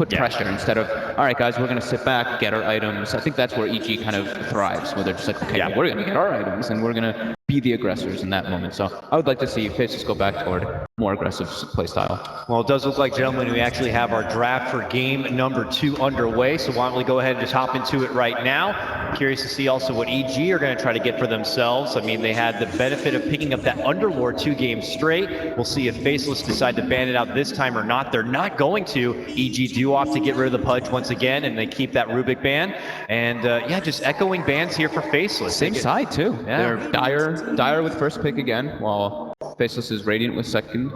put pressure instead of, all right, guys, we're going to sit back, get our items. I think that's where EG kind of thrives, where they're just like, okay, we're going to get our items, and we're going to be the aggressors in that moment. So I would like to see Faceless go back toward more aggressive play style. Well, it does look like, gentlemen, we actually have our draft for game number 2 underway, so why don't we go ahead and just hop into it right now. Curious to see also what EG are going to try to get for themselves. I mean, they had the benefit of picking up that Underlord 2 games straight. We'll see if Faceless decide to ban it out this time or not. They're not going to. EG do opt to get rid of the Pudge once again, and they keep that Rubik ban. And yeah, just echoing bans here for Faceless. Same side too. Yeah. They're Dire with first pick again, while Faceless is Radiant with second.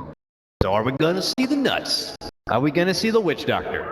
So are we going to see the nuts? Are we going to see the Witch Doctor?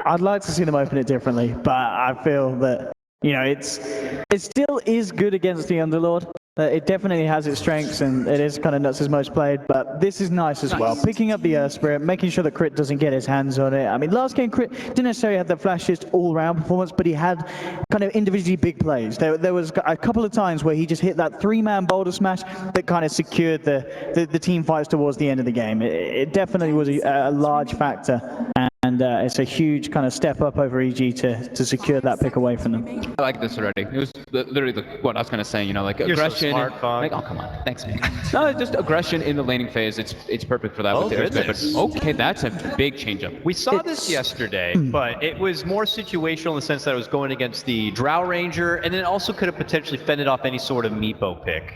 I'd like to see them open it differently, but I feel that, you know, it still is good against the Underlord. It definitely has its strengths, and it is kind of nuts as most played, but this is nice as well. Picking up the Earth Spirit, making sure that Crit doesn't get his hands on it. I mean, last game Crit didn't necessarily have the flashiest all-round performance, but he had kind of individually big plays. There was a couple of times where he just hit that 3-man boulder smash that kind of secured the team fights towards the end of the game. It definitely was a large factor, and it's a huge kind of step up over EG to secure that pick away from them. I like this already. It was literally what I was kind of saying, you know, like aggression. Smart, like, oh, come on. Thanks, man. No, just aggression in the laning phase. It's perfect for that. Oh, with the goodness. but okay, that's a big change up. We saw this yesterday, but it was more situational in the sense that it was going against the Drow Ranger, and it also could have potentially fended off any sort of Meepo pick.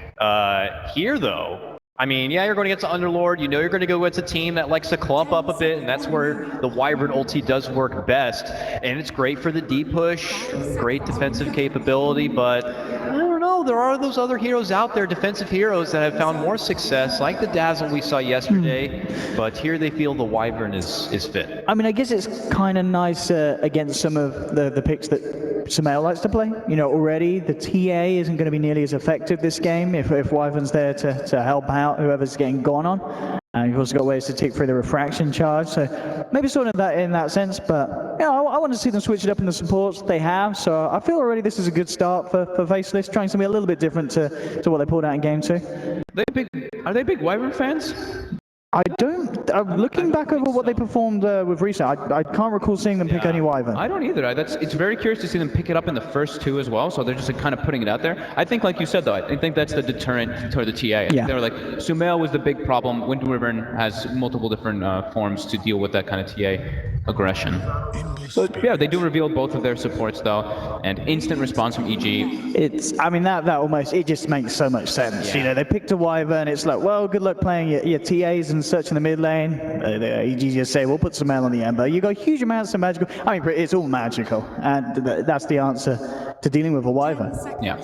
Here, though, I mean, yeah, you're going against the Underlord. You know you're going to go against a team that likes to clump up a bit, and that's where the Wyvern ulti does work best. And it's great for the deep push, great defensive capability, but I don't know. There are those other heroes out there, defensive heroes, that have found more success, like the Dazzle we saw yesterday. But here they feel the Wyvern is fit. I mean, I guess it's kind of nice against some of the picks that Sumail likes to play. You know, already the TA isn't going to be nearly as effective this game if Wyvern's there to help out whoever's getting gone on. And you've also got ways to take through the refraction charge, so maybe sort of that in that sense, but you know, I want to see them switch it up in the supports they have, so I feel already this is a good start for Faceless, trying something a little bit different to what they pulled out in game 2. Are they big Wyvern fans? I don't, looking back over what they performed with Reset, I can't recall seeing them pick any Wyvern. I don't either. It's very curious to see them pick it up in the first 2 as well, so they're just like, kind of putting it out there. I think, like you said, though, I think that's the deterrent toward the TA. They were like, Sumail was the big problem. Wind Wyvern has multiple different forms to deal with that kind of TA aggression. But yeah, they do reveal both of their supports, though, and instant response from EG. I mean, that almost, it just makes so much sense. You know, they picked a Wyvern, it's like, well, good luck playing your TAs and such in the mid lane. EG just say, we'll put some Sumail on the Ember. You got huge amounts of magical. I mean, it's all magical, and that's the answer to dealing with a Wyvern. Yeah.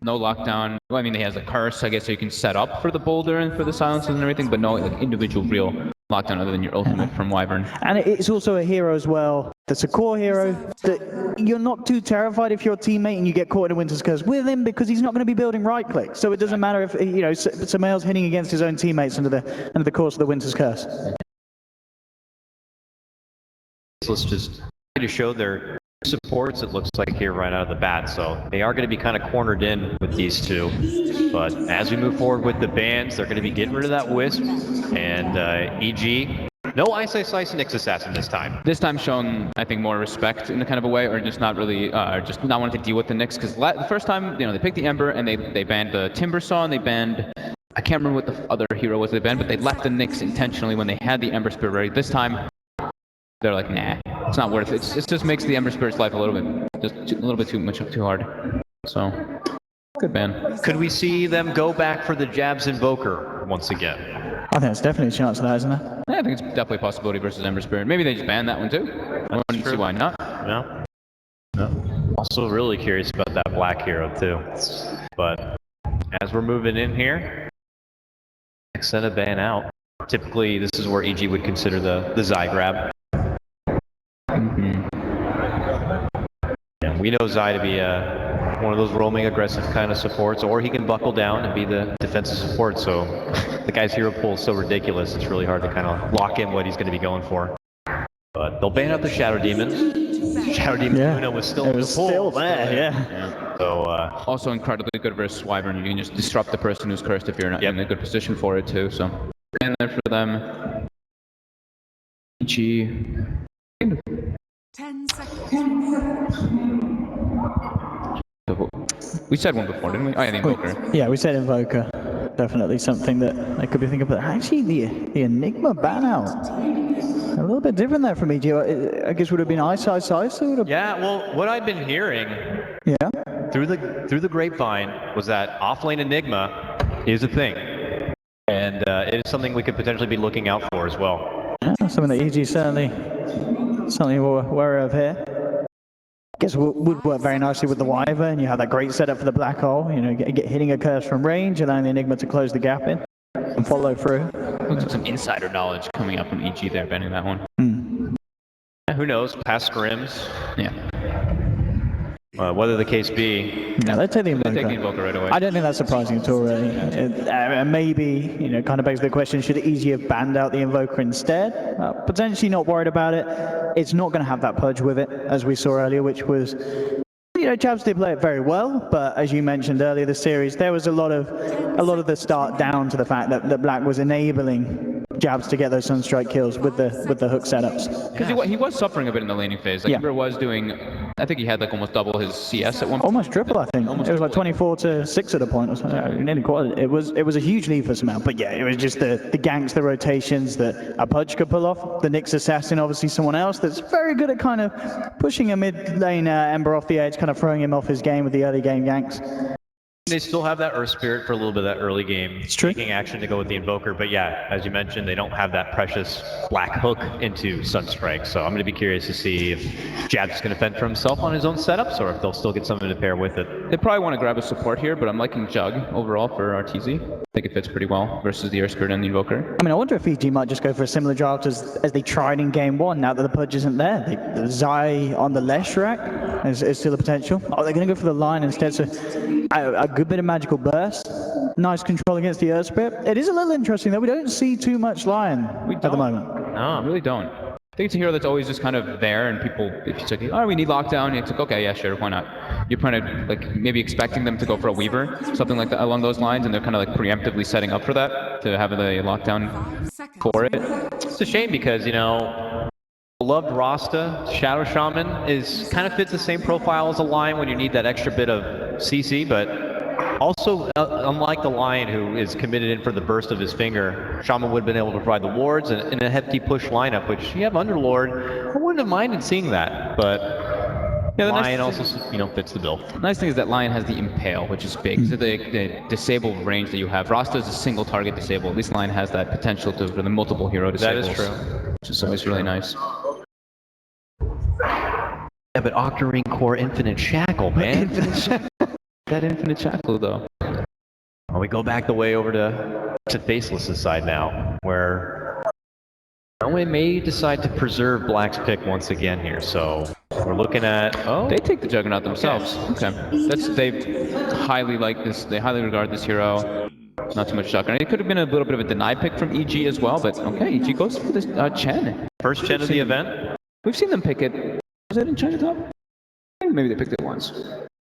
No lockdown. Well, I mean, he has a curse, I guess, so you can set up for the boulder and for the silences and everything, but no like, individual real lockdown other than your ultimate from Wyvern. And it's also a hero as well that's a core hero that you're not too terrified if you're a teammate and you get caught in a Winter's Curse with him, because he's not going to be building right click. So it doesn't matter if, you know, Sumail's hitting against his own teammates under the course of the Winter's Curse. Let's just show their supports, it looks like, here right out of the bat, so they are going to be kind of cornered in with these two. But as we move forward with the bans, they're going to be getting rid of that Wisp, and EG, no Ice Ice Slice and Nyx Assassin this time. This time showing, I think, more respect in a kind of a way, or just not really, just not wanting to deal with the Nyx, because the first time, you know, they picked the Ember, and they banned the Timber Saw, and they banned, I can't remember what the other hero was they banned, but they left the Nyx intentionally when they had the Ember Spirit ready. This time, they're like, nah, it's not worth it. It just makes the Ember Spirit's life a little bit too hard. So, good ban. Could we see them go back for the Jabs Invoker once again? I think there's definitely a chance of that, isn't there? Yeah, I think it's definitely a possibility versus Ember Spirit. Maybe they just ban that one too. I wouldn't see why not. No. Also really curious about that black hero too. But as we're moving in here, send a ban out. Typically, this is where EG would consider the Zai grab. And we know Zai to be one of those roaming aggressive kind of supports, or he can buckle down and be the defensive support. So the guy's hero pool is so ridiculous, it's really hard to kind of lock in what he's going to be going for. But they'll ban out the Shadow Demon. Shadow Demon Uno was still in the pool. Still there, yeah. So also incredibly good versus Wyvern. You can just disrupt the person who's cursed if you're not in a good position for it too. So and there for them. EG. 10 seconds. We said one before, didn't we? Oh, yeah, the Invoker. Yeah, we said Invoker. Definitely something that I could be thinking about. Actually, the Enigma ban out. A little bit different there from EG. I guess would have been Ice. Yeah, well, what I've been hearing through the grapevine was that offlane Enigma is a thing. And it is something we could potentially be looking out for as well. Yeah, something that EG certainly aware of here. I guess would work very nicely with the Wyvern. You have that great setup for the black hole. You know, get hitting a curse from range, allowing the Enigma to close the gap in and follow through. Looks like some insider knowledge coming up from EG there, banning that one. Yeah, who knows? Past scrims. Yeah. Whether the case be. Yeah, let's take the Invoker. They take the Invoker right away. I don't think that's surprising at all, really. Maybe, you know, kind of begs the question, should EG have banned out the Invoker instead? Potentially not worried about it. It's not going to have that pudge with it, as we saw earlier, which was, you know, Jabs did play it very well, but as you mentioned earlier, the series, there was a lot of the start down to the fact that Black was enabling Jabs to get those Sunstrike kills with the hook setups. Because he was suffering a bit in the laning phase. Like, Ember was doing, I think he had like almost double his CS at one point. Almost triple, I think. It was like 24-6 at a point or something. Nearly quite. It was a huge lead for Smell. But yeah, it was just the ganks, the rotations that a Pudge could pull off. The Nyx Assassin, obviously someone else that's very good at kind of pushing a mid lane Ember off the edge, kind of throwing him off his game with the early game ganks. They still have that Earth Spirit for a little bit of that early game. It's true. Taking action to go with the Invoker, but yeah, as you mentioned, they don't have that precious black hook into Sunstrike, so I'm going to be curious to see if Jab's going to fend for himself on his own setups, or if they'll still get something to pair with it. They probably want to grab a support here, but I'm liking Jug overall for RTZ. I think it fits pretty well versus the Earth Spirit and the Invoker. I mean, I wonder if EG might just go for a similar draft as they tried in game one, now that the Pudge isn't there. The Zai on the Leshrac is still a potential. Oh, they're going to go for the line instead, so a good bit of magical burst. Nice control against the Earth Spirit. It is a little interesting that we don't see too much Lion at the moment. No, we really don't. I think it's a hero that's always just kind of there, and people, if you say, oh, we need lockdown, it's like, okay, yeah, sure, why not? You're kind of like maybe expecting them to go for a Weaver, something like that along those lines, and they're kind of like preemptively setting up for that, to have the lockdown for it. It's a shame because, you know, beloved Rasta, Shadow Shaman, kind of fits the same profile as a Lion when you need that extra bit of CC, but also, unlike the Lion who is committed in for the burst of his finger, Shaman would have been able to provide the wards and in a hefty push lineup, which you have Underlord. I wouldn't have minded seeing that, but yeah, the Lion also, you know, fits the bill. The nice thing is that Lion has the Impale, which is big. So the disabled range that you have. Rasta is a single target disable. At least Lion has that potential to for the multiple hero disables. That is true. Which is always really nice. Yeah, but Octarine Core Infinite Shackle, man. That Infinite Shackle, though. Well, we go back the way over to Faceless's side now, where we may decide to preserve Black's pick once again here. So we're looking at They take the Juggernaut themselves. Okay. They highly like this. They highly regard this hero. Not too much Juggernaut. It could have been a little bit of a deny pick from EG as well, but okay, EG goes for this Chen. First Chen of the event. We've seen them pick it. Was it in Chinatown? Maybe they picked it once.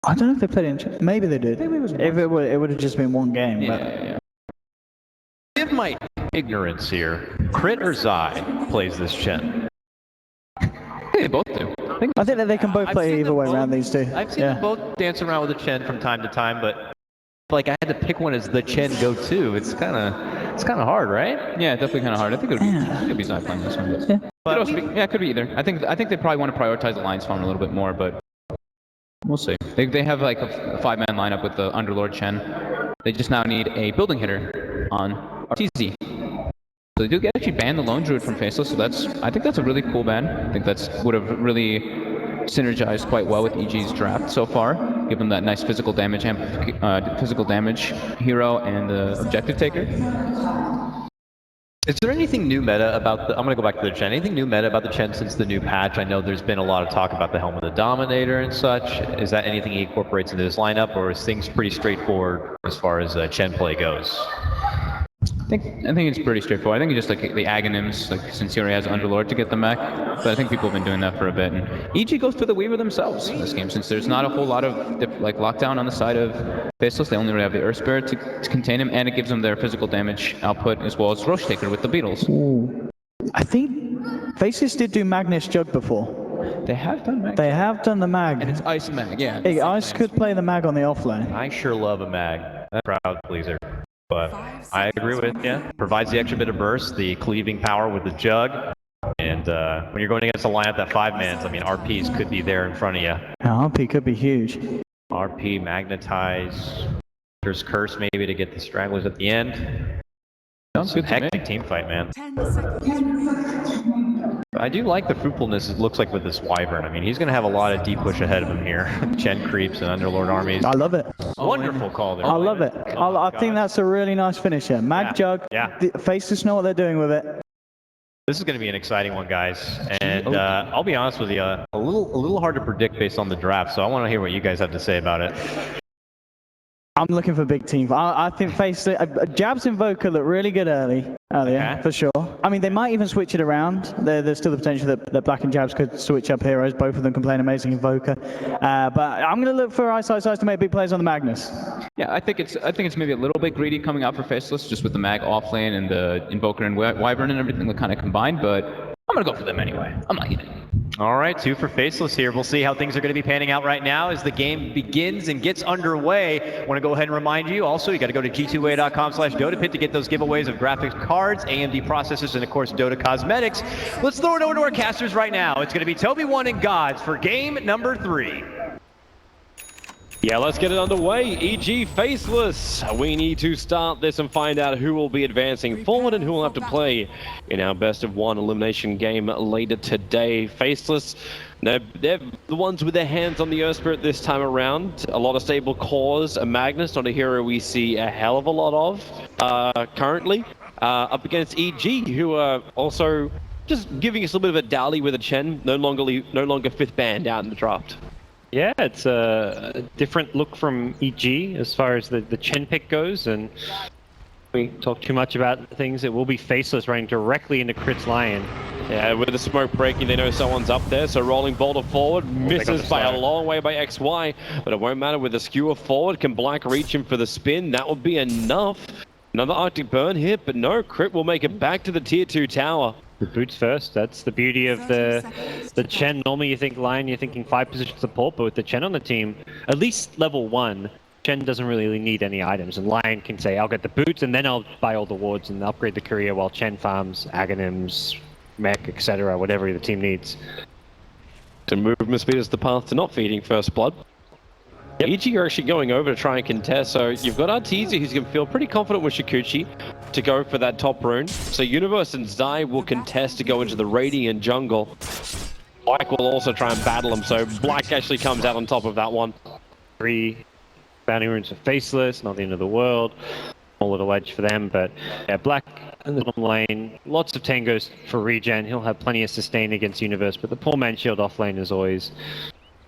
I don't know if they played in. Maybe they did. Maybe it would have just been one game. Yeah. Give my ignorance here. Crit or Zai plays this Chen? They both do. I think that they can both play either way around these two. I've seen them both dance around with the Chen from time to time, but like I had to pick one as the Chen go-to. It's kind of hard, right? Yeah, definitely kind of hard. I think it could be Zai playing this one. But it could be either. I think they probably want to prioritize the Lion's farm a little bit more, but we'll see. They have like a 5-man lineup with the Underlord Chen. They just now need a building hitter on RTZ. So they do actually ban the Lone Druid from Faceless, so I think that's a really cool ban. I think would have really synergized quite well with EG's draft so far. Give them that nice physical damage hero and the objective taker. Is there anything new meta about I'm going to go back to the Chen. Anything new meta about the Chen since the new patch? I know there's been a lot of talk about the Helm of the Dominator and such. Is that anything he incorporates into this lineup, or is things pretty straightforward as far as Chen play goes? I think it's pretty straightforward. I think it's just like the Aghanims, like Sincere has Underlord to get them back. But I think people have been doing that for a bit. And EG goes for the Weaver themselves in this game, since there's not a whole lot of like lockdown on the side of Faceless. They only really have the Earth Spirit to contain him, and it gives them their physical damage output as well as Roche Taker with the Beetles. Ooh. I think Faceless did do Magnus Jug before. They have done mag. They have done the mag. And it's Ice Mag, yeah. Hey, Ice could play the mag on the offlane. I sure love a mag. That's a crowd pleaser. But I agree with you. Provides the extra bit of burst, the cleaving power with the jug. And when you're going against a lineup that 5-mans, I mean, RPs could be there in front of you. RP could be huge. RP, Magnetize, there's Curse maybe to get the stragglers at the end. Sounds good to me. Hectic team fight, man. 10 seconds. I do like the fruitfulness it looks like with this Wyvern. I mean, he's going to have a lot of deep push ahead of him here. Chen creeps and Underlord armies. I love it. Wonderful call there. I love it. I think that's a really nice finisher. Mag Yeah. jug. Yeah. The Faceless know what they're doing with it. This is going to be an exciting one, guys. And I'll be honest with you, a little hard to predict based on the draft. So I want to hear what you guys have to say about it. I'm looking for big team. I think Jabs Invoker look really good earlier, Okay. for sure. I mean, they might even switch it around. There's still the potential that Black and Jabs could switch up heroes. Both of them can play an amazing Invoker. But I'm going to look for Ice to make big plays on the Magnus. Yeah, I think it's maybe a little bit greedy coming out for Faceless, just with the mag offlane and the Invoker and Wyvern and everything kind of combined, but I'm going to go for them anyway. I'm not even. All right, 2 for Faceless here. We'll see how things are going to be panning out right now as the game begins and gets underway. I want to go ahead and remind you also, you got to go to g2a.com/DotaPit to get those giveaways of graphics cards, AMD processors, and of course Dota cosmetics. Let's throw it over to our casters right now. It's going to be Toby1 and Gods for game number 3. Yeah, let's get it underway. EG Faceless. We need to start this and find out who will be advancing forward and who will have to play in our best of 1 elimination game later today. Faceless, they're the ones with their hands on the Earth Spirit this time around. A lot of stable cores. A Magnus, not a hero we see a hell of a lot of currently. Up against EG, who are also just giving us a little bit of a dally with a Chen. No longer 5th band out in the draft. Yeah, it's a different look from EG as far as the Chen pick goes, and we talk too much about things. It will be Faceless running directly into Crit's Lion. Yeah, with the smoke breaking, they know someone's up there, so rolling boulder forward, misses by a long way by XY, but it won't matter with the skewer forward. Can Black reach him for the spin? That would be enough. Another Arctic Burn hit, but no, Crit will make it back to the tier 2 tower. The boots first. That's the beauty of the Chen. Normally you think Lion, you're thinking 5 position support, but with the Chen on the team, at least level 1, Chen doesn't really need any items, and Lion can say, I'll get the boots, and then I'll buy all the wards and upgrade the career while Chen farms Aghanims, mech, etc., whatever the team needs. So movement speed is the path to not feeding First Blood. Yep. EG are actually going over to try and contest, so you've got Arteezy who's going to feel pretty confident with Shikuchi to go for that top rune. So Universe and Zai will contest to go into the Radiant jungle. Black will also try and battle him, so Black actually comes out on top of that one. 3 bounty runes for Faceless, not the end of the world. Small little edge for them, but yeah, Black in the bottom lane, lots of tangos for regen. He'll have plenty of sustain against Universe, but the poor man shield off lane is always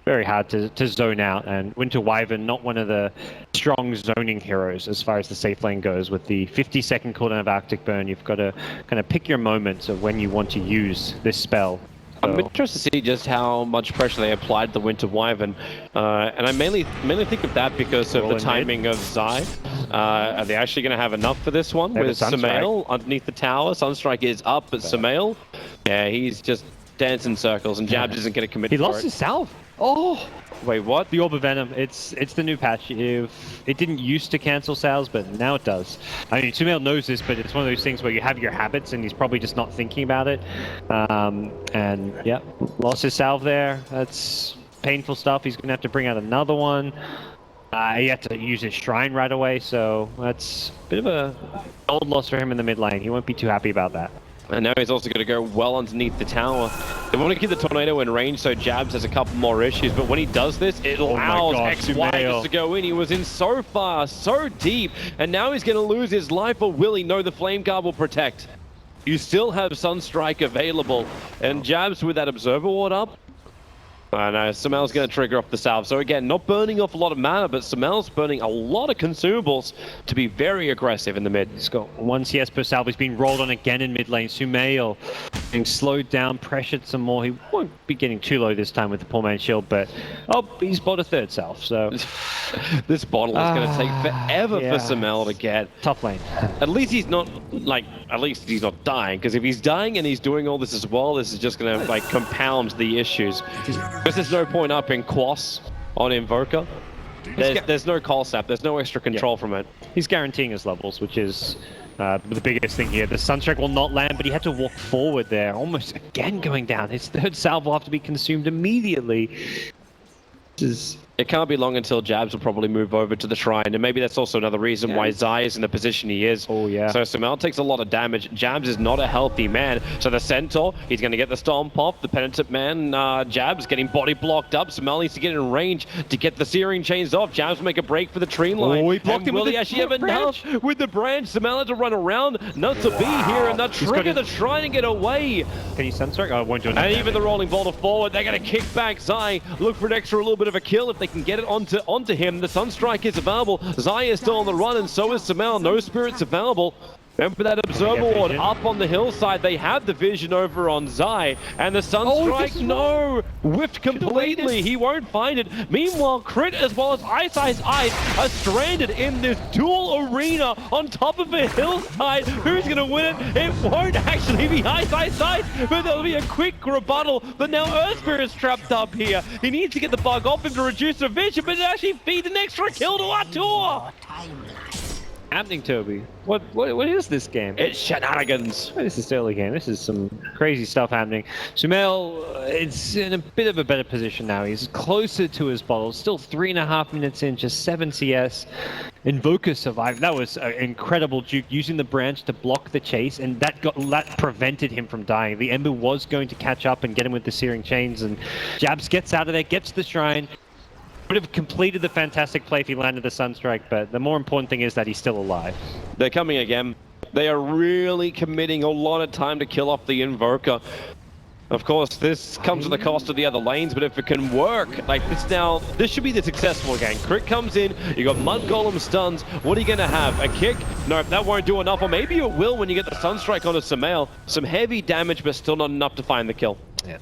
very hard to zone out, and Winter Wyvern, not one of the strong zoning heroes as far as the safe lane goes. With the 50-second cooldown of Arctic Burn, you've got to kind of pick your moments of when you want to use this spell. I'm interested to see just how much pressure they applied to the Winter Wyvern, and I mainly think of that because of the timing of Zai. Are they actually going to have enough for this one? With Samael underneath the tower, Sunstrike is up, but Samael, yeah, he's just dancing circles, and Jabs isn't going to commit. He lost his salve. Oh, wait, what? The Orb of Venom. It's the new patch. It didn't used to cancel salves, but now it does. I mean, Sumail knows this, but it's one of those things where you have your habits, and he's probably just not thinking about it. And yeah, lost his salve there. That's painful stuff. He's gonna have to bring out another one. He had to use his shrine right away, so that's a bit of a old loss for him in the mid lane. He won't be too happy about that. And now he's also going to go well underneath the tower. They want to keep the tornado in range, so Jabs has a couple more issues. But when he does this, it allows XY just to go in. He was in so far, so deep, and now he's going to lose his life. Or will he? No, the Flame Guard will protect. You still have Sunstrike available, and Jabs with that Observer Ward up. I know, Samel's going to trigger off the salve. So again, not burning off a lot of mana, but Samel's burning a lot of consumables to be very aggressive in the mid. He's got 1 CS per salve. He's been rolled on again in mid lane. Sumail Being slowed down, pressured some more. He won't be getting too low this time with the poor man's shield, but he's bought a third self, so This bottle is going to take forever for Samel to get. Tough lane. At least he's not dying, because if he's dying and he's doing all this as well, this is just going to like compound the issues. Because there's no point up in Quas on Invoker. There's no call sap, there's no extra control from it. He's guaranteeing his levels, which is the biggest thing here. The Sunstrike will not land, but he had to walk forward there, almost again going down. His third salve will have to be consumed immediately. It can't be long until Jabs will probably move over to the shrine, and maybe that's also another reason why Zai is in the position he is. Oh yeah. So Samel takes a lot of damage. Jabs is not a healthy man, so the Centaur, he's going to get the stomp off. The penitent man, Jabs, getting body blocked up. Samel needs to get in range to get the searing chains off. Jabs will make a break for the tree line. Oh, he blocked him will with he actually have enough with the branch? Samel had to run around, not to be here, and they'll trigger the shrine and get away. Can you Sunstrike? Oh, it won't do anything. And even the rolling boulder forward, they're going to kick back Zai, look for an extra little bit of a kill if they can get it onto him. The Sunstrike is available. Zai is still on the run, and so is Samel. No spirits available. Remember that Observer Ward up on the hillside. They have the vision over on Zai, and the Sunstrike, whiffed completely. He won't find it. Meanwhile, Crit as well as Ice are stranded in this dual arena on top of a hillside. Who's going to win it? It won't actually be Ice, but there'll be a quick rebuttal. But now Earthspear is trapped up here. He needs to get the bug off him to reduce the vision, but it actually feeds an extra kill to Artur. Happening, Toby? What is this game? It's shenanigans. This is early game. This is some crazy stuff happening. Sumail, it's in a bit of a better position now. He's closer to his bottle. Still 3.5 minutes in, just 7 CS. Invoker survived. That was an incredible juke, using the branch to block the chase, and that prevented him from dying. The Ember was going to catch up and get him with the searing chains, and Jabs gets out of there, gets the shrine. Would have completed the fantastic play if he landed the Sunstrike, but the more important thing is that he's still alive. They're coming again. They are really committing a lot of time to kill off the Invoker. Of course, this comes at the cost of the other lanes, but if it can work, like this should be the successful game. Crit comes in, you got Mud Golem stuns. What are you going to have? A kick? Nope, that won't do enough. Or maybe it will when you get the Sunstrike onto Samel. Some heavy damage, but still not enough to find the kill. Yeah.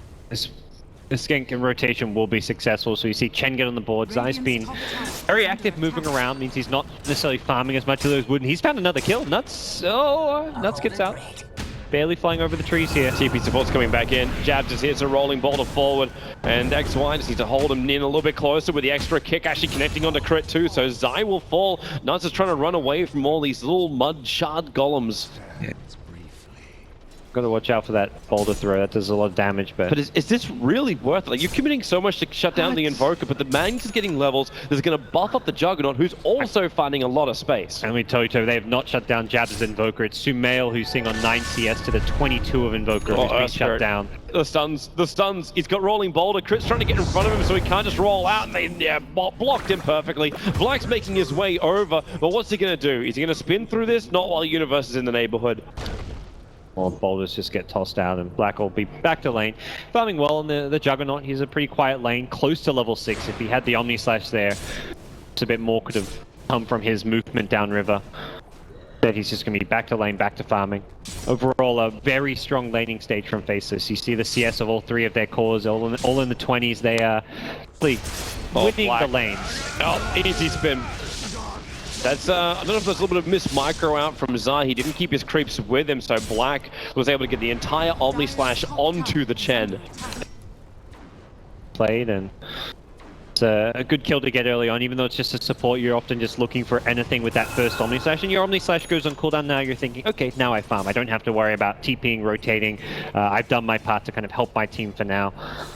This gank in rotation will be successful, so you see Chen get on the board. Zai's been very active moving around, means he's not necessarily farming as much as those would, and he's found another kill. Nuts, Nuts gets out. Barely flying over the trees here. TP support's coming back in. Jabs just hits a rolling boulder forward, and XY just needs to hold him in a little bit closer with the extra kick actually connecting onto Crit too, so Zai will fall. Nuts is trying to run away from all these little mud shard golems. Got to watch out for that boulder throw. That does a lot of damage, but is this really worth it? Like, you're committing so much to shut down the Invoker, but the Magnus is getting levels. There's going to buff up the Juggernaut, who's also finding a lot of space. And we told you, they have not shut down Jabs' Invoker. It's Sumail who's seeing on 9 CS to the 22 of Invoker who's been shut down. The stuns. He's got rolling boulder. Crit's trying to get in front of him so he can't just roll out, and they blocked him perfectly. Black's making his way over, but what's he going to do? Is he going to spin through this? Not while Universe is in the neighborhood. Or boulders just get tossed out, and Black will be back to lane. Farming well in the Juggernaut. He's a pretty quiet lane, close to level 6. If he had the Omni Slash there, it's a bit more could have come from his movement downriver. But he's just going to be back to lane, back to farming. Overall, a very strong laning stage from Faceless. You see the CS of all 3 of their cores, all in the 20s. They are really winning the lanes. Oh, easy spin. That's, I don't know if there's a little bit of miss micro out from Zai. He didn't keep his creeps with him, so Black was able to get the entire Omni Slash onto the Chen. Played, and it's a good kill to get early on. Even though it's just a support, you're often just looking for anything with that first Omni Slash, and your Omni Slash goes on cooldown. Now you're thinking, okay, now I farm. I don't have to worry about TPing, rotating. I've done my part to kind of help my team for now.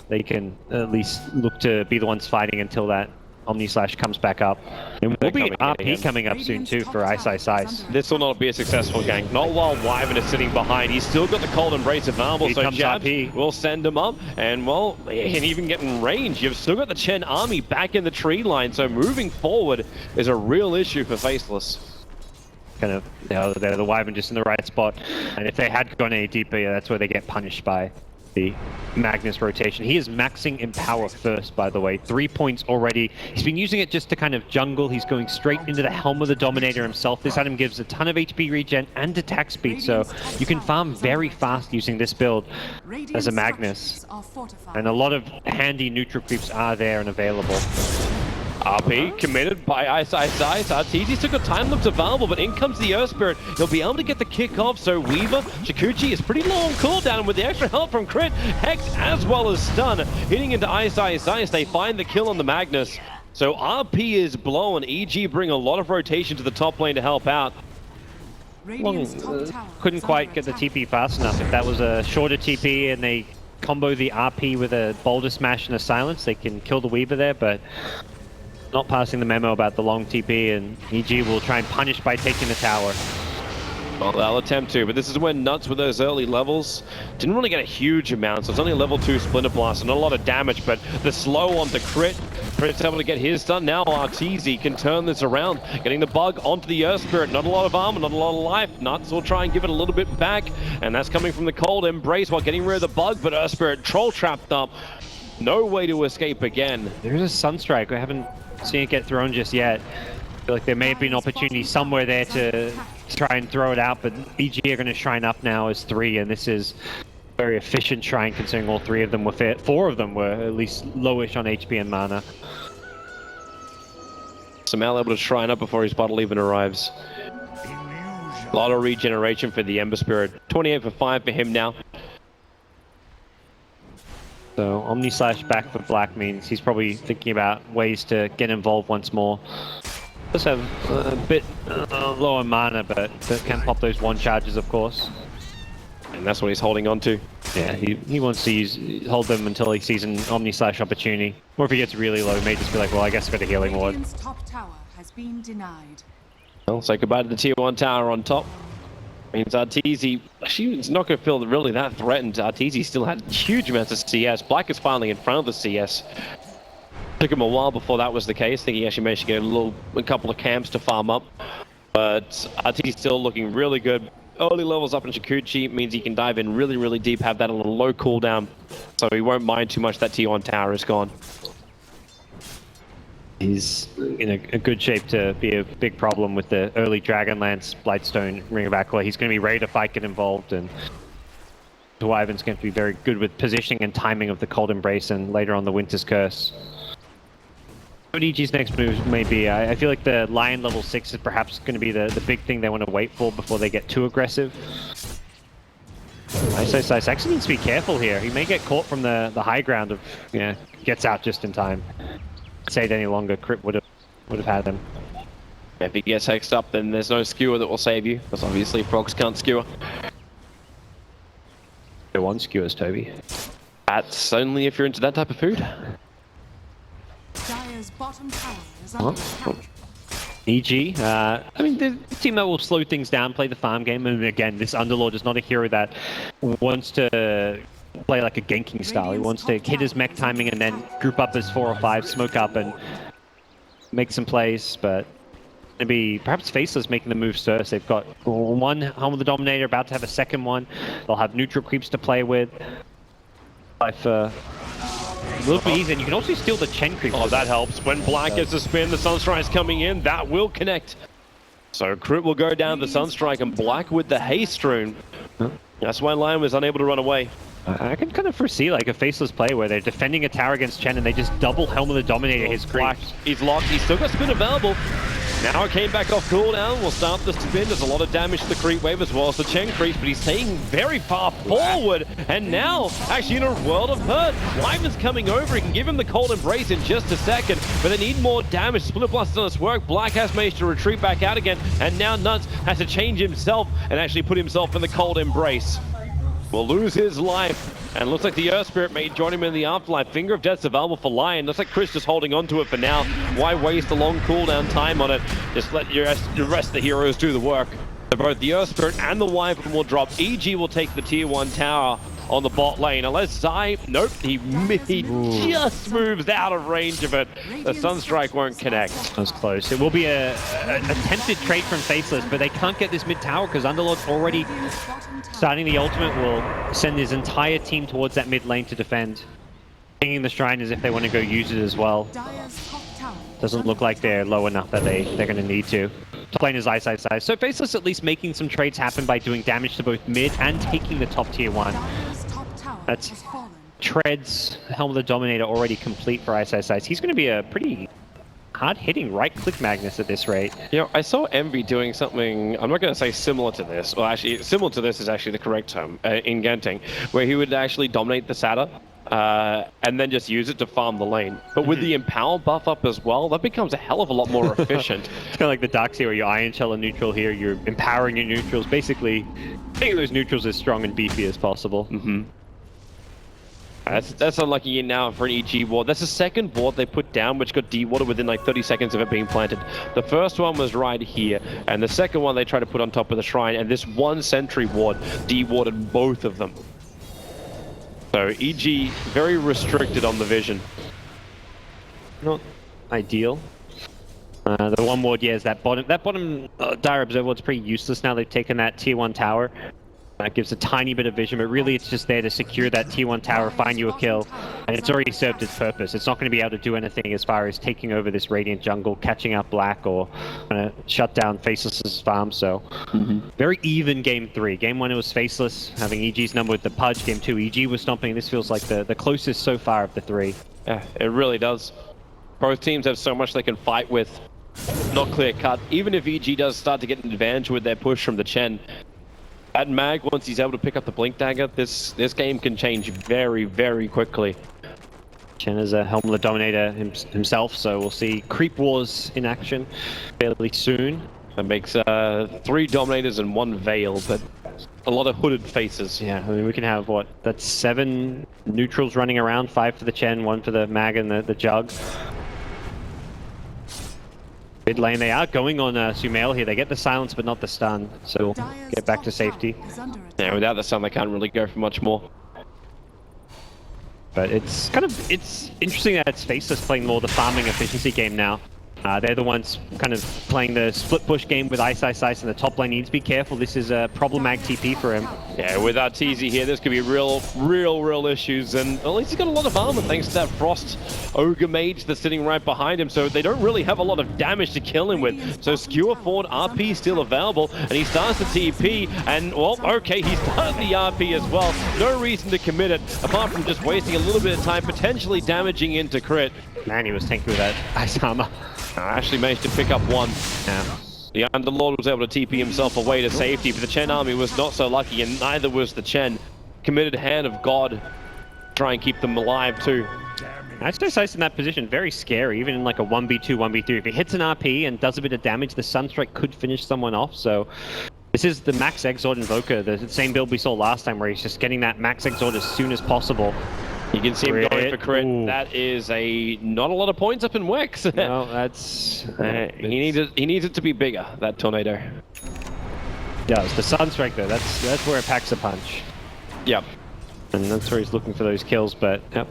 They can at least look to be the ones fighting until that Omni Slash comes back up. And we'll be RP coming up soon too for Ice. This will not be a successful gank. Not while Wyvern is sitting behind. He's still got the Cold Embrace available, so Jabs will send him up. And well, he can even get in range. You've still got the Chen army back in the tree line, so moving forward is a real issue for Faceless. Kind of, the Wyvern just in the right spot. And if they had gone any deeper, that's where they get punished by the Magnus rotation. He is maxing in power first, by the way. 3 points already. He's been using it just to kind of jungle. He's going straight into the Helm of the Dominator himself. This item gives a ton of HP regen and attack speed, so you can farm very fast using this build as a Magnus. And a lot of handy neutral creeps are there and available. RP committed by Ice. Arteezy still got time limits available, but in comes the Earth Spirit. He'll be able to get the kick off, so Weaver, Chikuchi is pretty low on cooldown, and with the extra help from Crit, Hex as well as Stun, hitting into Ice, they find the kill on the Magnus. So RP is blown. EG bring a lot of rotation to the top lane to help out. Couldn't quite get the TP fast enough. If that was a shorter TP and they combo the RP with a Boulder Smash and a Silence, they can kill the Weaver there, but not passing the memo about the long TP, and EG will try and punish by taking the tower. Well, they'll attempt to, but this is when Nuts with those early levels didn't really get a huge amount, so it's only a level 2 Splinter Blast, so not a lot of damage, but the slow on the Crit, Crit's able to get his done. Now Arteezy can turn this around, getting the bug onto the Earth Spirit. Not a lot of armor, not a lot of life. Nuts will try and give it a little bit back, and that's coming from the Cold Embrace while getting rid of the bug, but Earth Spirit troll trapped up. No way to escape again. There's a Sunstrike. I haven't seen it get thrown just yet. I feel like there may have been an opportunity somewhere there to try and throw it out, but EG are going to shrine up now as 3, and this is a very efficient shrine considering all 3 of them were fair. 4 of them were at least lowish on HP and mana. Samal able to shrine up before his bottle even arrives. A lot of regeneration for the Ember Spirit. 28 for 5 for him now. So Omni Slash back for Black means he's probably thinking about ways to get involved once more. Does have a bit low on mana, but can pop those 1 charges, of course. And that's what he's holding on to. Yeah, he wants to hold them until he sees an Omni Slash opportunity. Or if he gets really low, he may just be like, well, I guess I've got a healing ward. Top tower has been denied. Well, say goodbye to the tier 1 tower on top. Means Arteezy, she's not going to feel really that threatened. Arteezy still had huge amounts of CS. Black is finally in front of the CS. Took him a while before that was the case. I think he actually managed to get a couple of camps to farm up. But Arteezy's still looking really good. Early levels up in Chikuchi means he can dive in really, really deep, have that on a low cooldown. So he won't mind too much that tier 1 tower is gone. He's in a good shape to be a big problem with the early Dragonlance, Blightstone, Ring of Aquila. He's going to be ready to fight, get involved, and Wyvern's going to be very good with positioning and timing of the Cold Embrace and later on the Winter's Curse. What EG's next move may be, I feel like the Lion level 6 is perhaps going to be the big thing they want to wait for before they get too aggressive. Ice actually needs to be careful here. He may get caught from the high ground of, gets out just in time. Say it any longer, Crit would have had him. If he gets hexed up, then there's no skewer that will save you, because obviously frogs can't skewer. There one skewers, Toby. That's only if you're into that type of food. Dire's bottom tower is under attack. EG, I mean, the team that will slow things down, play the farm game, and again, this Underlord is not a hero that wants to play like a ganking style. He wants to hit his mech timing and then group up as 4 or 5, smoke up and make some plays, but maybe perhaps Faceless making the move first. They've got 1 Helm of the Dominator, about to have a second one. They'll have neutral creeps to play with. Life a little bit easy, and you can also steal the Chen creep. Oh, that helps. When Black gets a spin, the Sunstrike's coming in, that will connect. So Crit will go down the Sunstrike, and Black with the Haste Rune. That's why Lion was unable to run away. I can kind of foresee like a Faceless play where they're defending a tower against Chen and they just double Helm of the Dominator his creeps. He's locked, he's still got spin available. Now it came back off cooldown, we'll start the spin. There's a lot of damage to the creep wave as well as the Chen creeps, but he's staying very far forward. And now, actually in a world of hurt, Wyvern's coming over, he can give him the Cold Embrace in just a second, but they need more damage. Split Blast does its work, Black has managed to retreat back out again, and now Nuts has to change himself and actually put himself in the Cold Embrace. Will lose his life, and looks like the Earth Spirit may join him in the afterlife. Finger of Death's available for Lion. Looks like Chris just holding on to it for now. Why waste a long cooldown time on it? Just let the rest of the heroes do the work. So both the Earth Spirit and the Wyvern will drop. EG will take the tier 1 tower. on the bot lane. Unless Zai, nope, he just moves out of range of it. The Sunstrike won't connect. That was close. It will be a attempted trade from Faceless, but they can't get this mid tower because Underlord's already starting the ultimate. Will send his entire team towards that mid lane to defend. Pinging the shrine as if they want to go use it as well. Doesn't look like they're low enough that they're going to need to. Top lane is Ice. So Faceless at least making some trades happen by doing damage to both mid and taking the top tier 1. That's Treads, Helm of the Dominator already complete for Ice. He's going to be a pretty hard-hitting right-click Magnus at this rate. You know, I saw Envy doing something, I'm not going to say similar to this, well actually, similar to this is actually the correct term, in Genting, where he would actually dominate the Sata, and then just use it to farm the lane. But with the Empower buff up as well, that becomes a hell of a lot more efficient. It's kind of like the Dark Sea where you Iron Shell a neutral here, you're empowering your neutrals, basically making those neutrals as strong and beefy as possible. That's unlucky now for an EG ward. That's the second ward they put down, which got de-watered within like 30 seconds of it being planted. The first one was right here, and the second one they tried to put on top of the shrine, and this one sentry ward de-watered both of them. So EG very restricted on the vision. Not ideal. The one ward, yeah, is that bottom Dire Observer ward's pretty useless now. They've taken that tier 1 tower. That gives a tiny bit of vision, but really it's just there to secure that tier 1 tower, find you a kill, and it's already served its purpose. It's not going to be able to do anything as far as taking over this Radiant jungle, catching up Black, or shut down Faceless's farm, so very even game 3. Game 1 it was Faceless, having EG's number with the Pudge. Game 2 EG was stomping. This feels like the closest so far of the 3. Yeah, it really does. Both teams have so much they can fight with. Not clear cut. Even if EG does start to get an advantage with their push from the Chen, at Mag, once he's able to pick up the Blink Dagger, this game can change very, very quickly. Chen is a Helm of the Dominator himself, so we'll see Creep Wars in action fairly soon. That makes 3 Dominators and 1 Veil, but a lot of hooded faces. Yeah, I mean, we can have, what, that's 7 neutrals running around, 5 for the Chen, 1 for the Mag and the Jug. Mid lane, they are going on Sumail here. They get the silence, but not the stun, so get back to safety. Yeah, without the stun, they can't really go for much more. But it's interesting that it's Faceless playing more the farming efficiency game now. They're the ones kind of playing the split push game with Ice, and the top lane needs to be careful. This is a problematic TP for him. Yeah, with our TZ here, this could be real issues, and at least he's got a lot of armor thanks to that Frost Ogre Mage that's sitting right behind him, so they don't really have a lot of damage to kill him with. So Skewer Forward RP is still available, and he starts the TP, and well, okay, he started the RP as well. No reason to commit it, apart from just wasting a little bit of time, potentially damaging into crit. Man, he was tanky with that Ice armor. Actually managed to pick up 1. Yeah. The Underlord was able to TP himself away to safety, but the Chen army was not so lucky, and neither was the Chen. Committed Hand of God, try and keep them alive too. Ice in that position, very scary, even in like a 1v2, 1v3. If he hits an RP and does a bit of damage, the Sunstrike could finish someone off, so... This is the Max Exort Invoker, the same build we saw last time, where he's just getting that Max Exort as soon as possible. You can see him going for crit. Ooh. That is not a lot of points up in Wex. No, that's... he needs it to be bigger, that Tornado. Yeah, it's the Sunstrike though, that's where it packs a punch. Yep. And that's where he's looking for those kills, but yep,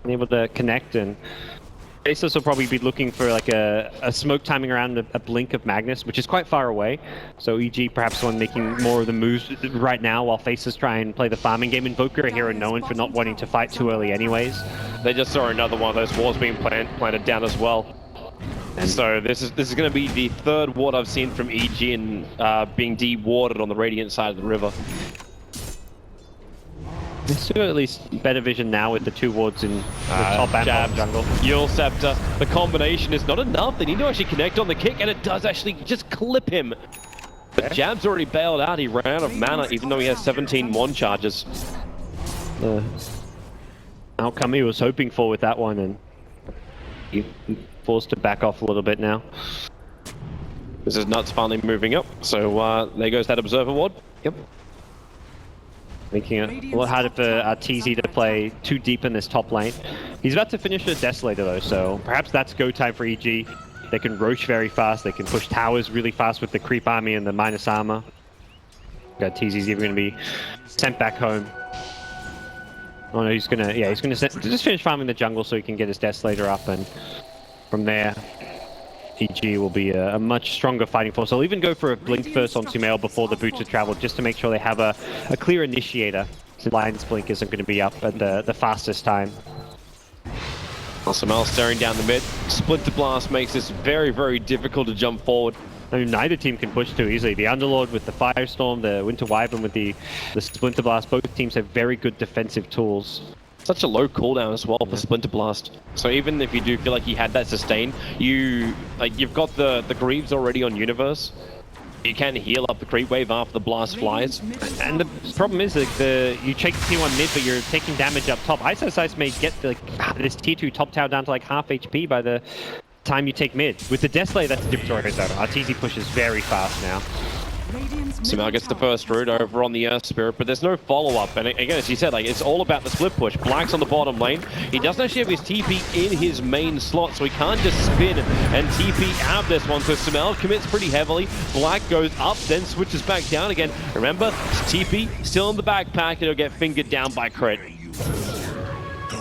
able to connect, and Faceless will probably be looking for like a smoke timing around a blink of Magnus, which is quite far away. So EG perhaps one making more of the moves right now while Faceless try and play the farming game. Invoker, a hero known for not wanting to fight too early anyways. They just saw another one of those walls being planted down as well. And so this is going to be the 3rd ward I've seen from EG and being de-warded on the Radiant side of the river. There's still at least better vision now with the 2 wards in the top and bottom jungle. Yule Scepter. The combination is not enough. They need to actually connect on the kick, and it does actually just clip him. But Jab's already bailed out. He ran out of mana, even though he has 17 Mon charges. The outcome he was hoping for with that one, and he forced to back off a little bit now. This is Nuts finally moving up, so there goes that Observer ward. Yep. Making it a lot harder for TZ to play too deep in this top lane. He's about to finish a Desolator though, so perhaps that's go time for EG. They can Roche very fast, they can push towers really fast with the creep army and the minus armor. TZ's even going to be sent back home. Oh no, he's gonna just finish farming the jungle so he can get his Desolator up, and from there, EG will be a much stronger fighting force. They'll even go for a blink first on Sumail before the boots have traveled, just to make sure they have a clear initiator. So Lion's Blink isn't going to be up at the fastest time. Sumail staring down the mid. Splinter Blast makes this very, very difficult to jump forward. I mean, neither team can push too easily. The Underlord with the Firestorm, the Winter Wyvern with the Splinter Blast, both teams have very good defensive tools. Such a low cooldown as well for Splinter Blast. So even if you do feel like you had that sustain, you've got the Greaves already on Universe. You can heal up the creep wave after the blast flies. And the problem is that you check T1 mid, but you're taking damage up top. Ice may get this Tier 2 top tower down to like half HP by the time you take mid. With the Desolator, that's a different story though. Arteezy pushes very fast now. Sumail gets the first root over on the Earth Spirit, but there's no follow-up. And again, as you said, like, it's all about the split push. Black's on the bottom lane. He doesn't actually have his TP in his main slot, so he can't just spin and TP out of this one. So Sumail commits pretty heavily. Black goes up, then switches back down again. Remember, TP still in the backpack, and he'll get fingered down by Crit.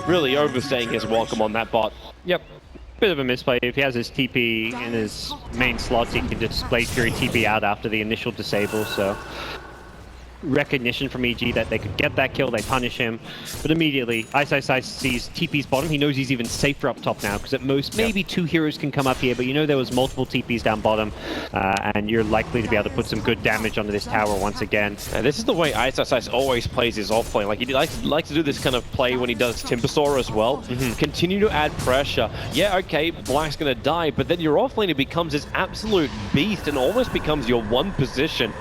Really overstaying his welcome on that bot. Yep. Bit of a misplay. If he has his TP in his main slots, he can just Blade Fury TP out after the initial disable, so recognition from EG that they could get that kill, they punish him, but immediately Ice sees TP's bottom. He knows he's even safer up top now, because at most maybe 2 heroes can come up here, but you know there was multiple TPs down bottom, and you're likely to be able to put some good damage onto this tower once again. This is the way Ice always plays his off lane. Like, he likes to do this kind of play when he does Timbersaw as well. Continue to add pressure. Yeah, okay, Black's gonna die, but then your off laner becomes this absolute beast and almost becomes your one position.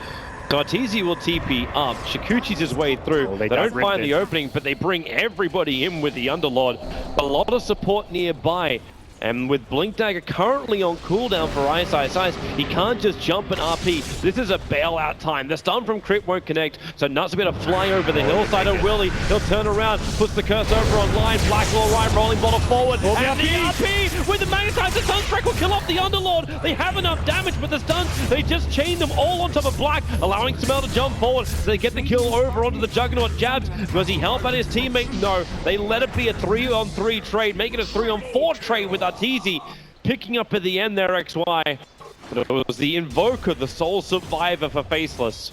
So Arteezy will TP up, Shikuchi's his way through. Oh, they don't find the opening, but they bring everybody in with the Underlord. A lot of support nearby. And with Blink Dagger currently on cooldown for Ice, he can't just jump and RP. This is a bailout time. The stun from Crit won't connect, so Nuts will be able to fly over the hillside of Willie. He'll turn around, puts the curse over on line. Blacklaw right, rolling bottle forward. And the RP with the Magnetize, the Sunstrike will kill off the Underlord. They have enough damage, but the stuns, they just chain them all on top of Black, allowing Sumail to jump forward. So they get the kill over onto the Juggernaut. Jabs, does he help out his teammate? No. They let it be a 3-on-3 trade, make it a 3-on-4 trade with Arteezy picking up at the end there, XY. But it was the Invoker, the sole survivor for Faceless.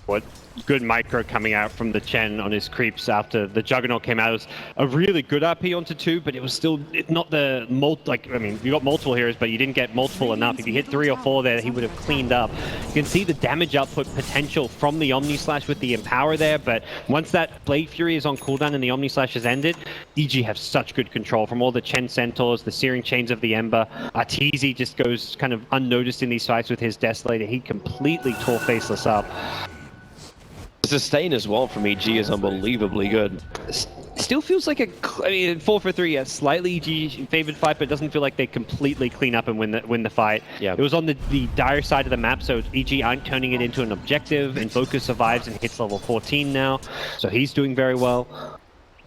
What good micro coming out from the Chen on his creeps after the Juggernaut came out. It was a really good RP onto 2, but it was still not the I mean, you got multiple heroes, but you didn't get multiple enough. If you hit 3 or 4 there, he would have cleaned up. You can see the damage output potential from the Omni Slash with the Empower there, but once that Blade Fury is on cooldown and the Omni Slash has ended, EG have such good control from all the Chen Centaurs, the Searing Chains of the Ember. Arteezy just goes kind of unnoticed in these fights with his Desolator. He completely tore Faceless up. The sustain as well from EG is unbelievably good. Still feels like 4 for 3, a slightly EG favored fight, but it doesn't feel like they completely clean up and win the fight. Yeah. It was on the dire side of the map, so EG aren't turning it into an objective. Invoker survives and hits level 14 now, so he's doing very well.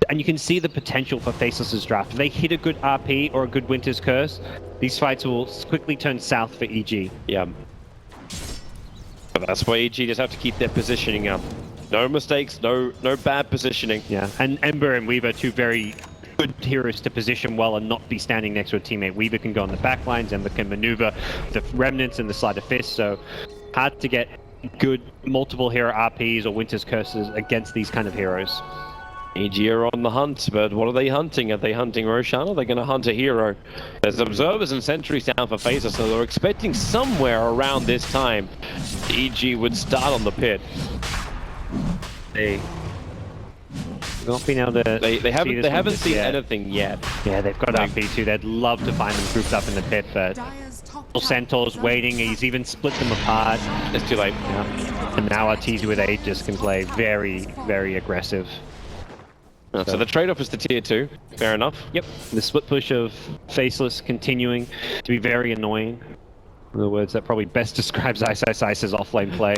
And you can see the potential for Faceless's draft. If they hit a good RP or a good Winter's Curse, these fights will quickly turn south for EG. Yeah. But that's why EG just have to keep their positioning up. No mistakes, no bad positioning. Yeah, and Ember and Weaver, 2 very good heroes to position well and not be standing next to a teammate. Weaver can go on the back lines, Ember can maneuver the Remnants and the Sleight of Fist, so hard to get good multiple hero RPs or Winter's Curses against these kind of heroes. EG are on the hunt, but what are they hunting? Are they hunting Roshan? Are they going to hunt a hero? There's observers and sentries down for Faceless, so they're expecting somewhere around this time EG would start on the pit. They not been able to. They haven't seen anything yet. Yeah, they've got RP too. They'd love to find them grouped up in the pit, but Centaur's waiting. He's even split them apart. It's too late. Yeah. And now Arteezy with Aegis can play very, very aggressive. So the trade-off is the tier 2. Fair enough. Yep. The split push of Faceless continuing to be very annoying. In other words, that probably best describes Ice's offlane play.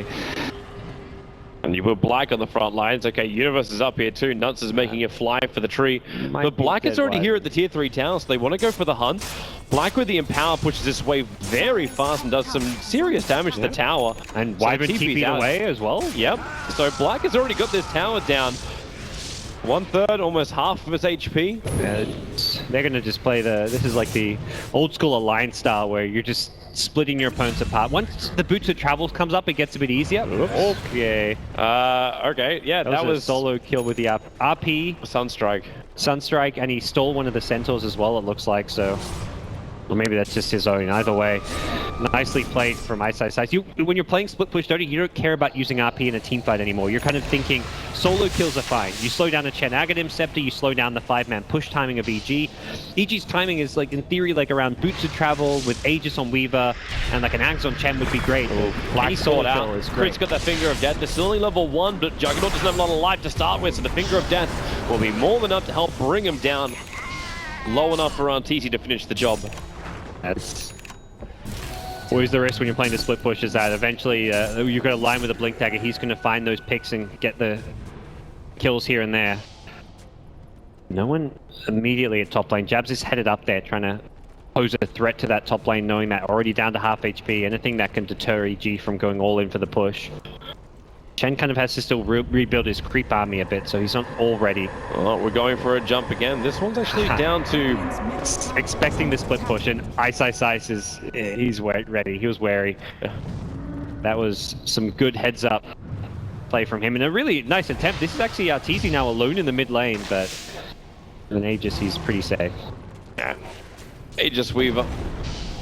And you put Black on the front lines. Okay, Universe is up here too. Nuts is making a fly for the tree. But Black is already here at the tier 3 tower, so they want to go for the hunt. Black with the Empower pushes this wave very fast and does some serious damage to the tower. And Wyvern TP'd away as well. Yep. So Black has already got this tower down. 1/3, almost half of his HP. They're going to just play this is like the old school alliance style where you're just splitting your opponents apart. Once the Boots of Travels comes up, it gets a bit easier. Okay. Okay, yeah, that was a solo kill with the RP. Sunstrike, and he stole one of the centaurs as well, it looks like, so... Or maybe that's just his own. Either way, nicely played from ISIS. When you're playing split push Dota, you don't care about using RP in a team fight anymore. You're kind of thinking solo kills are fine. You slow down a Chen Agadim Scepter, you slow down the 5-man push timing of EG. EG's timing is like in theory like around Boots of Travel with Aegis on Weaver and like an Axe on Chen would be great. Black sword out. Crit's got that Finger of Death. They're still only level 1, but Juggernaut doesn't have a lot of life to start with, so the Finger of Death will be more than enough to help bring him down. Low enough for TC to finish the job. That's always the risk when you're playing the split push, is that eventually you've got a line with a Blink Dagger, he's going to find those picks and get the kills here and there. No one immediately at top lane. Jabs is headed up there trying to pose a threat to that top lane, knowing that already down to half HP, anything that can deter EG from going all in for the push. Chen kind of has to still rebuild his creep army a bit, so he's not all ready. Well, we're going for a jump again. This one's actually down to... Expecting the split push, and Ice is... he's ready. He was wary. That was some good heads-up play from him, and a really nice attempt. This is actually Arteezy now alone in the mid lane, but with an Aegis, he's pretty safe. Yeah. Aegis Weaver.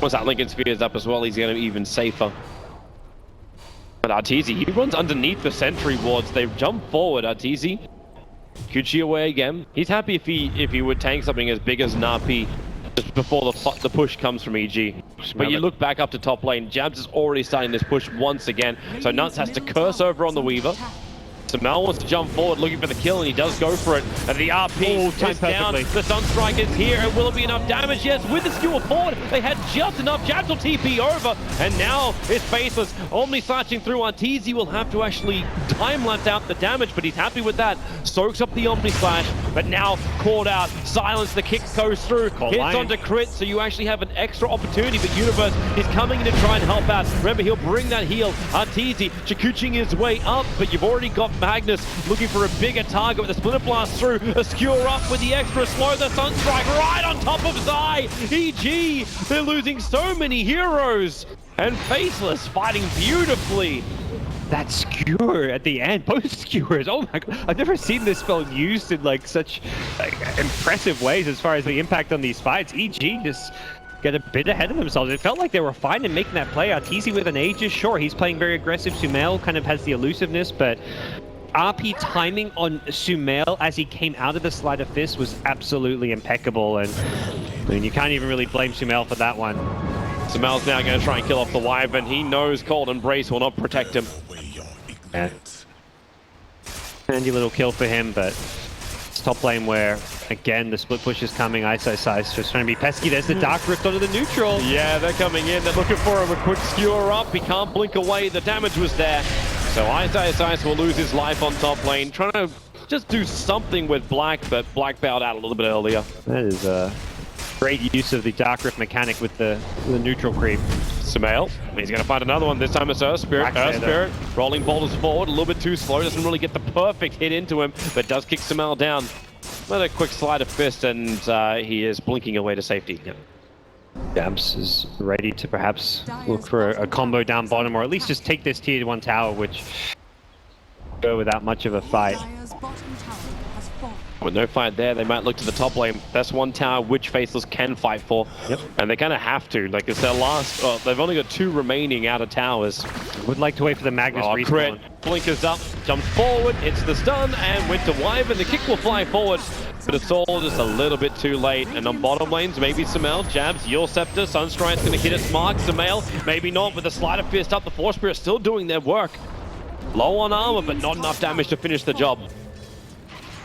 Once that Lincoln Spear is up as well, he's going to be even safer. But Arteezy, he runs underneath the sentry wards. They jump forward, Arteezy. Kuchi away again. He's happy if he would tank something as big as Napi just before the push comes from EG. But you look back up to top lane, Jabs is already starting this push once again. So Nuts has to curse over on the Weaver. Samel wants to jump forward looking for the kill, and he does go for it. And the RP is down. The Sunstrike is here, and will it be enough damage? Yes, with the skewer forward, they had just enough. Jabs will TP over, and now it's Faceless. Omni slashing through. Arteezy will have to actually time-lapse out the damage, but he's happy with that. Soaks up the Omni Slash, but now caught out. Silence, the kick goes through. Hits onto Crit, so you actually have an extra opportunity, but Universe is coming in to try and help out. Remember, he'll bring that heal. Arteezy Chikuching his way up, but you've already got Magnus looking for a bigger target with the Splinter Blast through. A skewer up with the extra slow. The Sunstrike right on top of Zai. EG, they're losing so many heroes. And Faceless fighting beautifully. That skewer at the end, both skewers, oh my god. I've never seen this spell used in like such impressive ways as far as the impact on these fights. EG just get a bit ahead of themselves. It felt like they were fine in making that play. Arteezy with an Aegis, sure, he's playing very aggressive. Sumail kind of has the elusiveness, but RP timing on Sumail as he came out of the Sleight of Fist was absolutely impeccable, and I mean, you can't even really blame Sumail for that one. Sumail's now going to try and kill off the Wyvern. He knows Cold Embrace will not protect him. Yeah. Handy little kill for him, but it's top lane where, again, the split push is coming. ISIS just trying to be pesky. There's the Dark Rift onto the neutral. Yeah, they're coming in. They're looking for him. A quick skewer up. He can't blink away. The damage was there. So ISIS will lose his life on top lane. Trying to just do something with Black, but Black bowed out a little bit earlier. That is a great use of the Dark Rift mechanic with the neutral creep. Sumail, he's going to find another one. This time it's Earth Spirit. Earth Spirit rolling boulders forward, a little bit too slow. Doesn't really get the perfect hit into him, but does kick Sumail down. Another quick Sleight of Fist, and he is blinking away to safety. Yep. Jabs is ready to perhaps look for a combo down bottom, or at least just take this tier 1 tower, which go without much of a fight. With no fight there, they might look to the top lane. That's one tower which Faceless can fight for. Yep. And they kind of have to. Like, it's their last... they've only got 2 remaining outer towers. Would like to wait for the Magnus respawn. Crit. Blinkers up, jumps forward, hits the stun, and went to Wyvern. The kick will fly forward, but it's all just a little bit too late. And on bottom lanes, maybe Sumail, Jabs, Yule Scepter, Sunstrike's going to hit its mark. Sumail, maybe not, with the Sleight of Fist up. The Force Spirit still doing their work. Low on armor, but not enough damage to finish the job.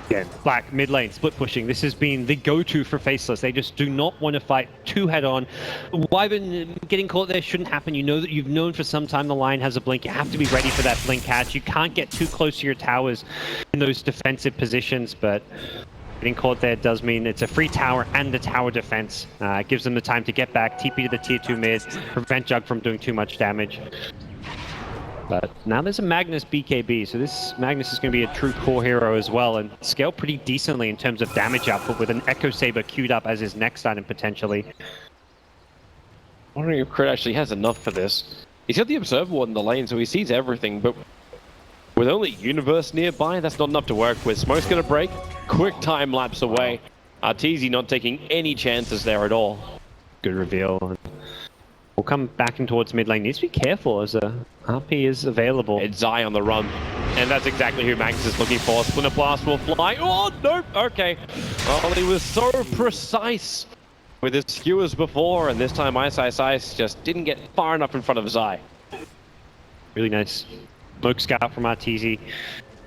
Again, Black, mid lane, split pushing. This has been the go-to for Faceless. They just do not want to fight too head-on. Wyvern getting caught there shouldn't happen. You know that you've known for some time the line has a blink. You have to be ready for that blink catch. You can't get too close to your towers in those defensive positions, but getting caught there does mean it's a free tower and a tower defense. It gives them the time to get back, TP to the tier 2 mid, prevent Jug from doing too much damage. But now there's a Magnus BKB, so this Magnus is going to be a true core hero as well, and scale pretty decently in terms of damage output with an Echo Saber queued up as his next item potentially. Wondering if Crit actually has enough for this. He's got the Observer Ward in the lane, so he sees everything, but with only Universe nearby, that's not enough to work with. Smoke's gonna break, quick time lapse away. Arteezy not taking any chances there at all. Good reveal. We'll come back in towards mid lane. Needs to be careful as a RP is available. It's Zai on the run, and that's exactly who Magnus is looking for. Splinter Blast will fly. Oh, nope, okay. Well, he was so precise with his skewers before, and this time Ice just didn't get far enough in front of Zai. Really nice smoke scout from Arteezy.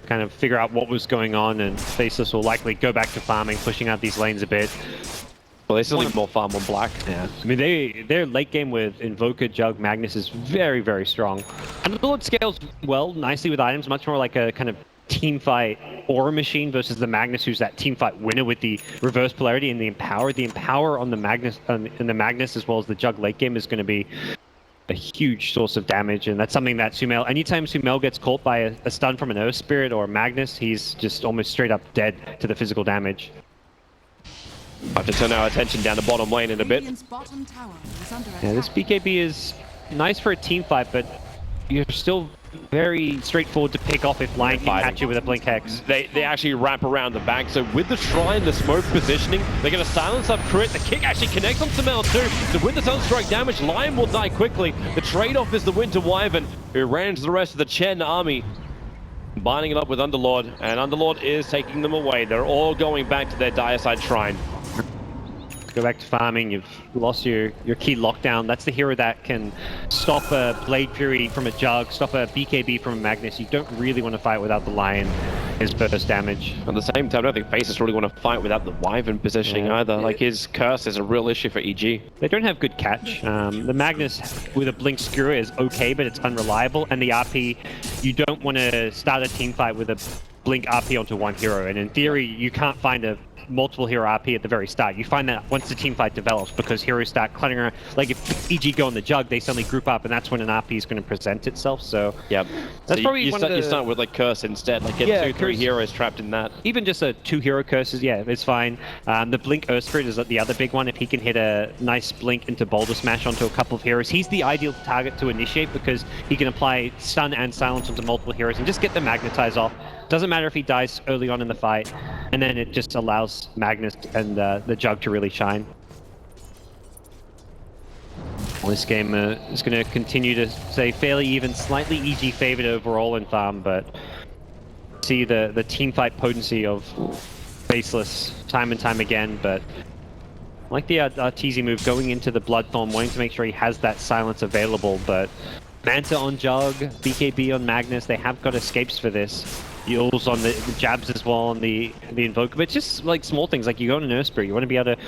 Kind of figure out what was going on, and Faceless will likely go back to farming, pushing out these lanes a bit. Well, they still need more farm on Black. Yeah, I mean, their late game with Invoker, Jug, Magnus is very, very strong. And the Lord scales well, nicely with items, much more like a kind of team fight aura machine versus the Magnus, who's that team fight winner with the reverse polarity and the empower. The empower on the Magnus, as well as the Jug late game is going to be a huge source of damage, and that's something that Sumail, anytime Sumail gets caught by a stun from an Earth Spirit or a Magnus, he's just almost straight up dead to the physical damage. I have to turn our attention down the bottom lane in a bit. Yeah, this BKB is nice for a team fight, but you're still very straightforward to pick off if Lion can catch you with a Blink Hex. They actually wrap around the back, so with the Shrine, the smoke positioning, they're going to silence up Crit. The kick actually connects on Sumail too. So with the Sunstrike damage, Lion will die quickly. The trade-off is the Winter Wyvern, who ran into the rest of the Chen army, combining it up with Underlord, and Underlord is taking them away. They're all going back to their Diacide Shrine. Go back to farming. You've lost your key lockdown. That's the hero that can stop a Blade Fury from a Jug, stop a BKB from a Magnus. You don't really want to fight without the Lion, his burst damage. At the same time, I don't think Faces really want to fight without the Wyvern positioning either. Like, his curse is a real issue for EG. They don't have good catch. The Magnus with a Blink Skewer is okay, but it's unreliable. And the RP, you don't want to start a team fight with a Blink RP onto one hero. And in theory, you can't find a multiple hero RP at the very start. You find that once the team fight develops, because heroes start cluttering around. Like if EG go on the Jug, they suddenly group up, and that's when an RP is going to present itself. So yeah, that's so probably you start with like Curse instead. Like get 2-3 heroes trapped in that. Even just a 2-hero curses, yeah, it's fine. The Blink Earth Spirit is the other big one. If he can hit a nice blink into Boulder Smash onto a couple of heroes, he's the ideal target to initiate because he can apply stun and silence onto multiple heroes and just get them magnetized off. Doesn't matter if he dies early on in the fight, and then it just allows Magnus and the Jug to really shine. Well, this game is going to continue to stay fairly even, slightly EG favored overall in farm, but see the team fight potency of Faceless time and time again. But I like the Arteezy move going into the Bloodthorn, wanting to make sure he has that silence available, but Manta on Jug, BKB on Magnus, they have got escapes for this. Yules on the jabs as well on the Invoker, but it's just like small things, like you go on an Earth Spirit, you want to be able to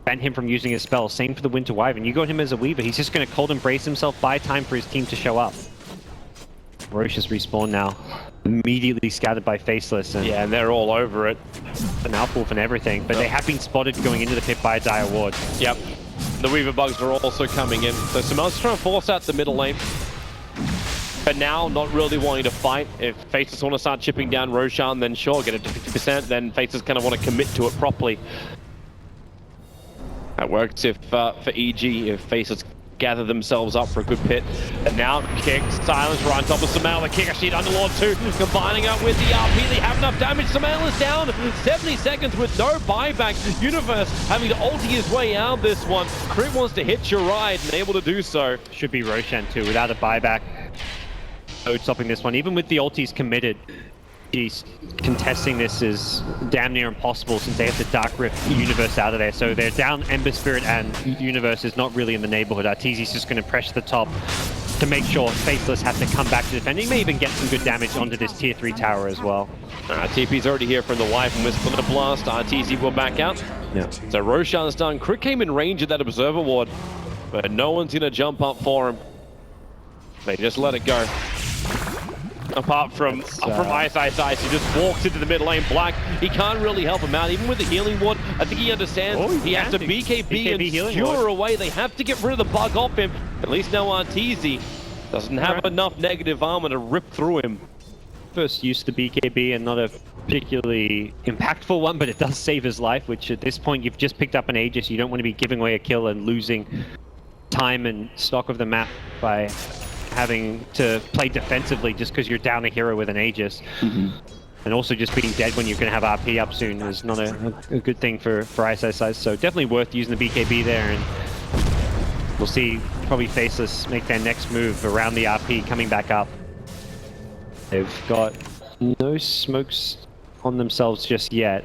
prevent him from using his spell. Same for the Winter Wyvern. You go on him as a Weaver, he's just going to cold embrace himself, buy time for his team to show up. Ferocious respawn now. Immediately scattered by Faceless. And yeah, and they're all over it. An Outwolf and everything, but they have been spotted going into the pit by a Dire Ward. Yep. The Weaver Bugs are also coming in. So Sumail's trying to force out the middle lane. But now, not really wanting to fight. If Faces want to start chipping down Roshan, then sure, get it to 50%. Then Faces kind of want to commit to it properly. That works if for EG, if Faces gather themselves up for a good pit. And now, kick, silence right on top of Sumail. The kick actually Underlord too, combining up with the RP. They have enough damage. Sumail is down 70 seconds with no buyback. Universe having to ulti his way out this one. Crit wants to hitch your ride and able to do so. Should be Roshan too, without a buyback. Stopping this one, even with the ultis committed, geez, contesting this is damn near impossible since they have to Dark Rift Universe out of there. So they're down Ember Spirit, and Universe is not really in the neighborhood. Arteezy's just going to pressure the top to make sure Faceless has to come back to defend. He may even get some good damage onto this tier 3 tower as well. TP's already here from the Wyvern with Splinter Blast. Arteezy will back out. Yeah. So Roshan's done. Crit came in range of that Observer Ward, but no one's going to jump up for him. They just let it go. Apart from Ice, he just walks into the mid lane. Black, he can't really help him out. Even with the healing ward, I think he understands he has to BKB and skewer away. They have to get rid of the bug off him. At least now Arteezy Doesn't have enough negative armor to rip through him. First use the BKB and not a particularly impactful one, but it does save his life, which at this point you've just picked up an Aegis. You don't want to be giving away a kill and losing time and stock of the map by having to play defensively just because you're down a hero with an Aegis. And also just being dead when you're going to have RP up soon is not a good thing for ISIS. So definitely worth using the BKB there, and we'll see probably Faceless make their next move around the RP coming back up. They've got no smokes on themselves just yet.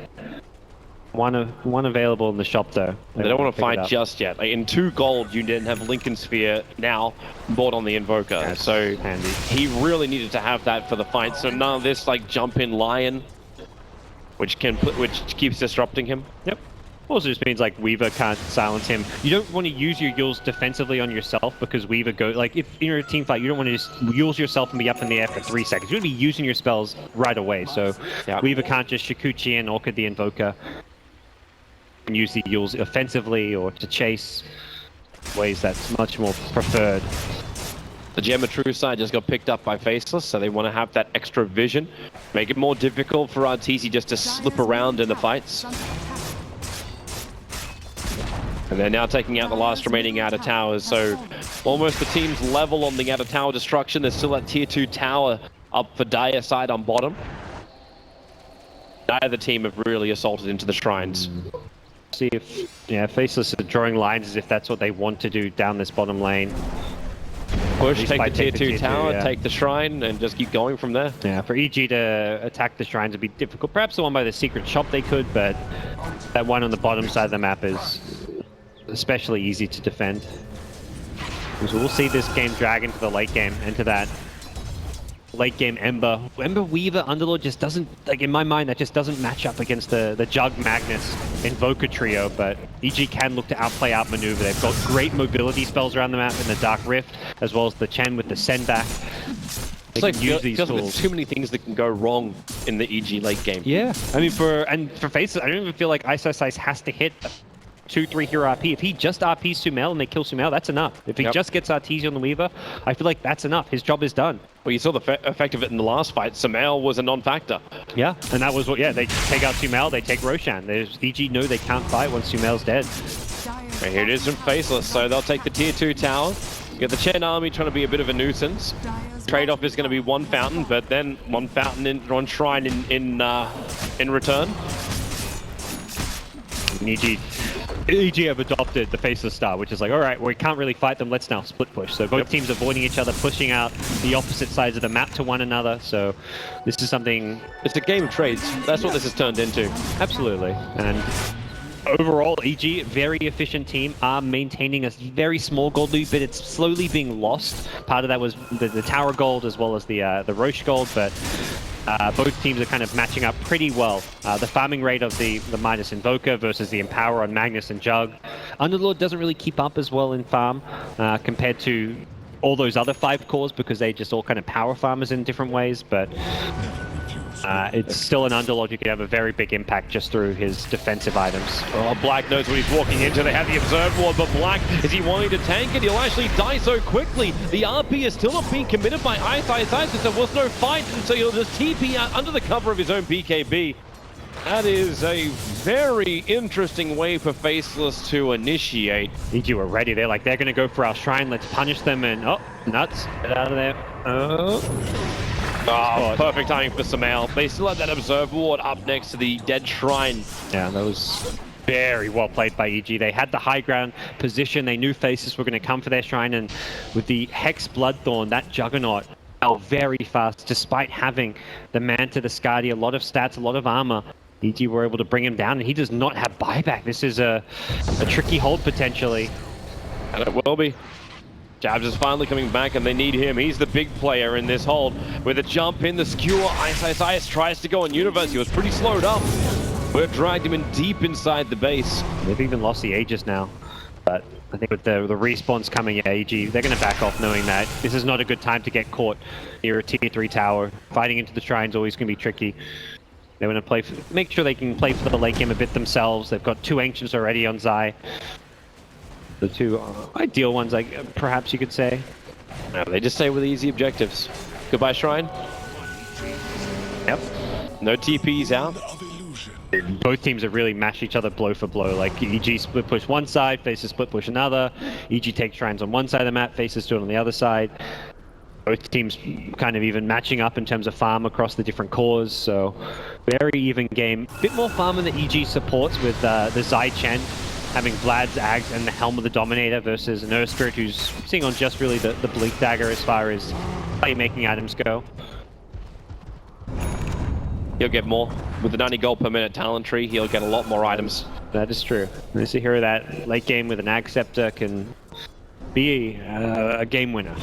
One available in the shop though. They don't want to fight just yet. Like, in 2 gold, you didn't have Lincoln Sphere now bought on the Invoker. That's so handy. He really needed to have that for the fight. So none of this like jump in Lion, which keeps disrupting him. Yep. Also just means like Weaver can't silence him. You don't want to use your Yules defensively on yourself because Weaver like if you're in a team fight, you don't want to just Yules yourself and be up in the air for 3 seconds. You want to be using your spells right away. So Weaver can't just Shikuchi and Orchid the Invoker and use the Yules offensively or to chase ways that's much more preferred. The Geometry side just got picked up by Faceless, so they want to have that extra vision. Make it more difficult for Arteezy just to slip around in the fights. And they're now taking out the last remaining outer towers, so almost the team's level on the outer tower destruction. There's still that tier 2 tower up for Dire side on bottom. Neither team have really assaulted into the shrines. See if, Faceless are drawing lines as if that's what they want to do down this bottom lane. Push, take the tier 2 tower, take the shrine, and just keep going from there. Yeah, for EG to attack the shrines would be difficult. Perhaps the one by the secret shop they could, but that one on the bottom side of the map is especially easy to defend. So we'll see this game drag into the late game, into that late game Ember. Weaver Underlord just doesn't, like in my mind, that just doesn't match up against the Jug Magnus Invoker trio, but EG can look to outmaneuver. They've got great mobility spells around the map in the Dark Rift, as well as the Chen with the send back. They can use these tools. There's too many things that can go wrong in the EG late game. Yeah, I mean for Faces, I don't even feel like ISIS has to hit 2-3 hero RP. If he just RPs Sumail and they kill Sumail, that's enough. If he just gets Arteezy on the Weaver, I feel like that's enough. His job is done. Well, you saw the effect of it in the last fight. Sumail was a non-factor. Yeah, and that was what, they take out Sumail, they take Roshan. There's EG know they can't fight once Sumail's dead. And here it is from Faceless, so they'll take the tier 2 tower. You get the Chen army trying to be a bit of a nuisance. Trade-off is going to be 1 fountain, but then 1 fountain in 1 shrine in return. And EG have adopted the Faceless style, which is like, all right, we can't really fight them, let's now split push. So both teams avoiding each other, pushing out the opposite sides of the map to one another. So this is something... It's a game of trades. That's what this has turned into. Absolutely. And overall, EG, very efficient team, are maintaining a very small gold lead, but it's slowly being lost. Part of that was the tower gold as well as the Roche gold, but both teams are kind of matching up pretty well. The farming rate of the Midas Invoker versus the Empower on Magnus and Jug. Underlord doesn't really keep up as well in farm compared to all those other 5 cores because they just all kind of power farmers in different ways, but it's still an Underlord who can have a very big impact just through his defensive items. Oh, Black knows what he's walking into. They have the Observe Ward, but Black, is he wanting to tank it? He'll actually die so quickly. The RP is still not being committed by ISIS. There was no fight, so he'll just TP out under the cover of his own BKB. That is a very interesting way for Faceless to initiate. EG were ready. They're like, they're going to go for our shrine. Let's punish them. And, oh, nuts. Get out of there. Oh, perfect timing for Sumail. They still have that Observe Ward up next to the dead shrine. Yeah, that was very well played by EG. They had the high ground position. They knew Faces were going to come for their shrine. And with the Hex Bloodthorn, that Juggernaut fell very fast, despite having the Manta, the Skadi, a lot of stats, a lot of armor. EG were able to bring him down, and he does not have buyback. This is a tricky hold, potentially. And it will be. Jabs is finally coming back, and they need him. He's the big player in this hold. With a jump in, the skewer, ISIS tries to go on Universe. He was pretty slowed up. We've dragged him in deep inside the base. They've even lost the Aegis now. But I think with the respawns coming at AG, they're going to back off knowing that this is not a good time to get caught near a tier 3 tower. Fighting into the shrine's always going to be tricky. They want to make sure they can play for the late game a bit themselves. They've got 2 Ancients already on Zai. The 2 ideal ones, like perhaps you could say. No, they just stay with easy objectives. Goodbye, Shrine. Yep. No TPs out. Both teams have really mashed each other blow for blow. Like EG split push one side, Faceless split push another. EG takes Shrines on one side of the map, Faceless do it on the other side. Both teams kind of even matching up in terms of farm across the different cores, so very even game. Bit more farm than the EG supports with the Zai Chen having Vlad's Ags and the Helm of the Dominator versus an Earth Spirit who's sitting on just really the Bleak Dagger as far as playmaking items go. He'll get more. With the 90 gold per minute talent tree, he'll get a lot more items. That is true. This is a hero that late game with an Ag Scepter can be a game winner.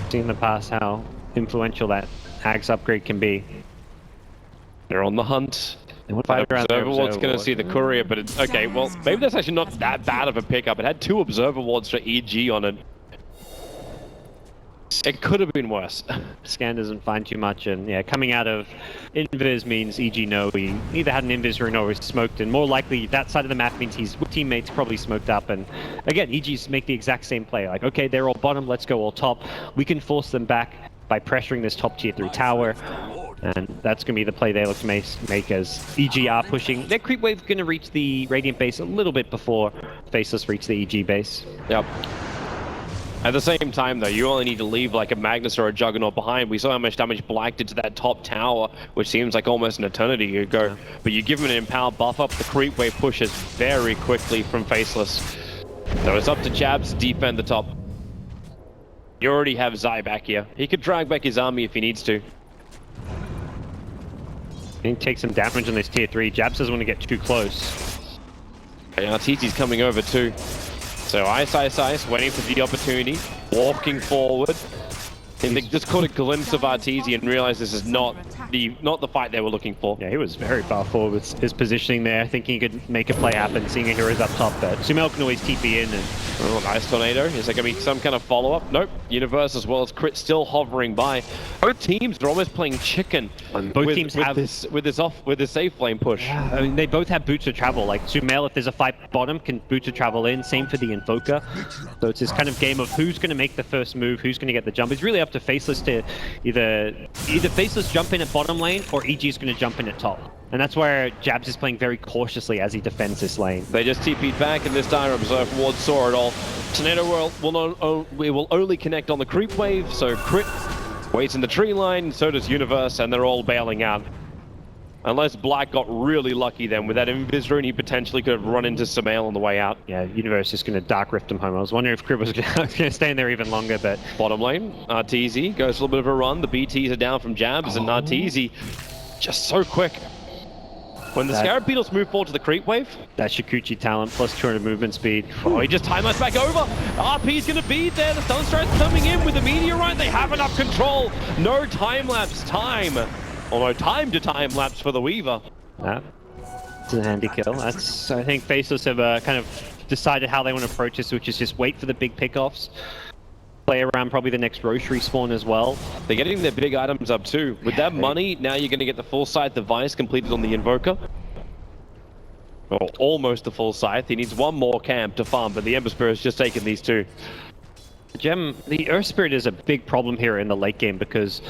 Seen in the past how influential that Ags upgrade can be. They're on the hunt. Observer Ward's going to see the courier, but it's okay. Well, maybe that's actually not that bad of a pickup. It had 2 Observer Wards for EG on it. It could have been worse. Scan doesn't find too much, and yeah, coming out of Invis means EG know he either had an Invis rune or was smoked, and more likely that side of the map means his teammates probably smoked up, and again, EG's make the exact same play, like, okay, they're all bottom, let's go all top. We can force them back by pressuring this top tier 3 tower, and that's going to be the play they look to make as EG are pushing. Their creep wave going to reach the Radiant base a little bit before Faceless reach the EG base. Yep. At the same time, though, you only need to leave like a Magnus or a Juggernaut behind. We saw how much damage Black did to that top tower, which seems like almost an eternity ago. Yeah. But you give him an Empower buff up, the creep wave pushes very quickly from Faceless. So it's up to Jabs to defend the top. You already have Zai back here. He could drag back his army if he needs to. He takes some damage on this tier 3. Jabs doesn't want to get too close. Okay, now TT's coming over too. So Ice, waiting for the opportunity, walking forward. And they just caught a glimpse of Arteezy and realized this is not the fight they were looking for. Yeah, he was very far forward with his positioning there, thinking he could make a play happen, seeing a hero's up top, but Sumail can always TP in. And oh, nice tornado. Is there going to be some kind of follow-up? Nope. Universe as well as Crit still hovering by. Both teams are almost playing chicken. And both teams have with this safe flame push. Yeah, I mean, they both have boots of travel. Like Sumail, if there's a fight bottom, can boots of travel in. Same for the Invoker. So it's this kind of game of who's going to make the first move, who's going to get the jump. It's really up to Faceless to either Faceless jump in at bottom lane or EG is going to jump in at top. And that's where Jabs is playing very cautiously as he defends this lane. They just TP'd back and this dire Observer Ward saw it all. Tornado will only connect on the creep wave, so Crit waits in the tree line, so does Universe, and they're all bailing out. Unless Black got really lucky then, with that Invis rune, he potentially could have run into Sumail on the way out. Yeah, Universe is going to Dark Rift him home. I was wondering if Crib was going to stay in there even longer, but... Bottom lane, Arteezy goes a little bit of a run. The BTs are down from Jabs, and Arteezy just so quick. When the Scarab Beetles move forward to the creep wave... That Shikuchi talent plus 200 movement speed. Oh, he just time-lapsed back over. RP's going to be there. The Sunstride's coming in with the Meteorite. They have enough control. No time-lapse time. Although time to time-lapse for the Weaver. That's a handy kill. That's, I think Faceless have kind of decided how they want to approach this, which is just wait for the big pickoffs. Play around probably the next Rosary spawn as well. They're getting their big items up too. With that money, now you're going to get the full scythe device completed on the Invoker. Or almost the full scythe. He needs one more camp to farm, but the Ember Spirit's just taken these two. The Earth Spirit is a big problem here in the late game because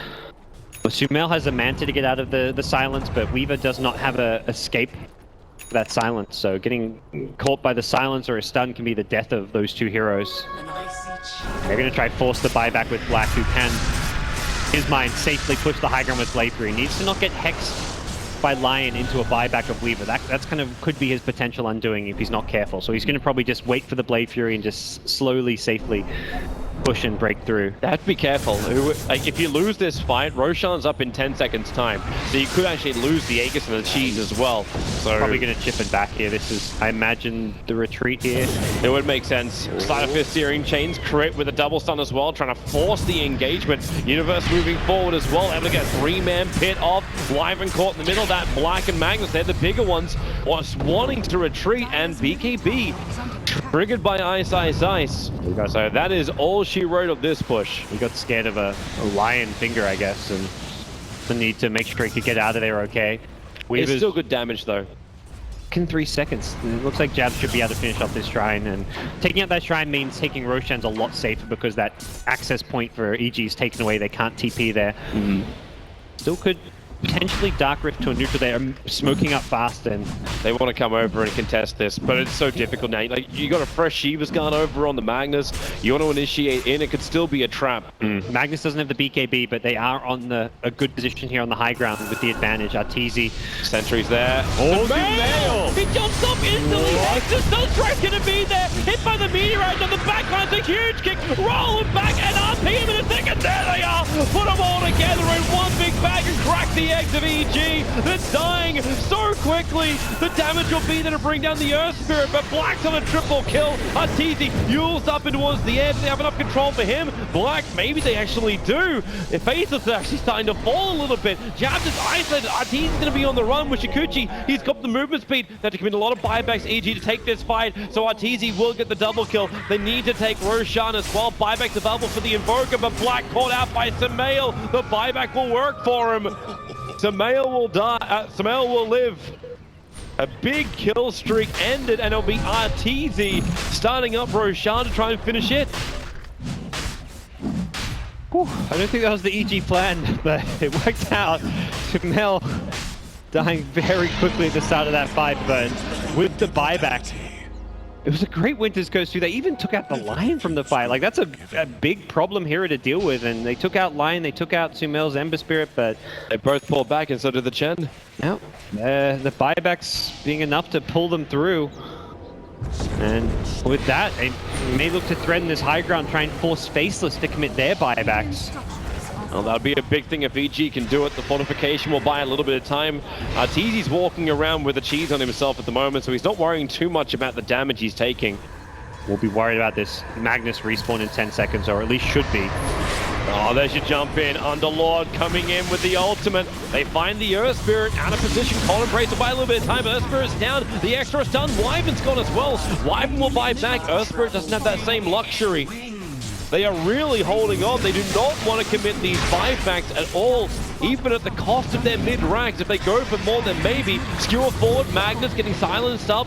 Sumail has a Manta to get out of the silence, but Weaver does not have a escape for that silence. So getting caught by the silence or a stun can be the death of those two heroes. They're going to try force the buyback with Black, who can, in his mind, safely push the high ground with Blade through. He needs to not get hexed by Lion into a buyback of Weaver. That's kind of could be his potential undoing if he's not careful. So he's going to probably just wait for the Blade Fury and just slowly, safely push and break through. They have to be careful. Like, if you lose this fight, Roshan's up in 10 seconds time. So you could actually lose the Aegis and the Cheese as well. So probably going to chip it back here. This is, I imagine, the retreat here. It would make sense. Slider Fist Searing Chains, Crit with a double stun as well, trying to force the engagement. Universe moving forward as well, able to get a 3-man pit off. Wyvern caught in the middle. That Black and Magnus, they're the bigger ones, was wanting to retreat, and BKB triggered by Ice. So that is all she wrote of this push. He got scared of a lion finger, I guess, and the need to make sure he could get out of there okay. It's still good damage though. in 3 seconds. It looks like Jab should be able to finish off this shrine, and taking out that shrine means taking Roshan's a lot safer because that access point for EG is taken away. They can't TP there. Still could potentially Dark Rift to a neutral there, smoking up fast, and they want to come over and contest this, but it's so difficult now. Like, you got a fresh Shiva's gun over on the Magnus. You want to initiate in, it could still be a trap. Magnus doesn't have the BKB, but they are on a good position here on the high ground with the advantage. Arteezy. Sentry's there. Oh, Sumail! He jumps up instantly. Nexus Sunstrike's going to be there. Hit by the meteorite on the backline. It's a huge kick. Rolling back and RP him in a second. There they are. Put them all together in one big bag and crack the eggs of EG. They're dying so quickly. The damage will be there to bring down the Earth Spirit, but Black's on a triple kill. Arteezy yules up and towards the air. Do they have enough control for him? Black, maybe they actually do. If Faceless is actually starting to fall a little bit. Jab is isolated. Arteezy's going to be on the run with Shikuchi. He's got the movement speed. They have to commit a lot of buybacks, EG, to take this fight, so Arteezy will get the double kill. They need to take Roshan as well. Buybacks available for the Invoker, but Black caught out by Sumail. The buyback will work for him. Sumail will die. Sumail will live. A big kill streak ended, and it'll be Arteezy starting up Roshan to try and finish it. Whew, I don't think that was the EG plan, but it worked out. Sumail dying very quickly at the start of that fight, but with the buyback, it was a great Winter's Coast too. They even took out the Lion from the fight. Like, that's a big problem here to deal with, and they took out Lion, they took out Sumail's Ember Spirit, but they both pulled back, and so did the Chen. Yep. The buybacks being enough to pull them through. And with that, they may look to threaten this high ground, try and force Faceless to commit their buybacks. Well, that'll be a big thing if EG can do it. The fortification will buy a little bit of time. Arteezy's walking around with the cheese on himself at the moment, so he's not worrying too much about the damage he's taking. We'll be worried about this Magnus respawn in 10 seconds, or at least should be. Oh, there's your jump in. Underlord coming in with the ultimate. They find the Earth Spirit out of position. Colin Brace will buy a little bit of time. Earth Spirit's down. The extra stun. Wyvern's gone as well. Wyvern will buy back. Earth Spirit doesn't have that same luxury. They are really holding on. They do not want to commit these buybacks at all, even at the cost of their mid-ranks. If they go for more, then maybe. Skewer forward. Magnus getting silenced up.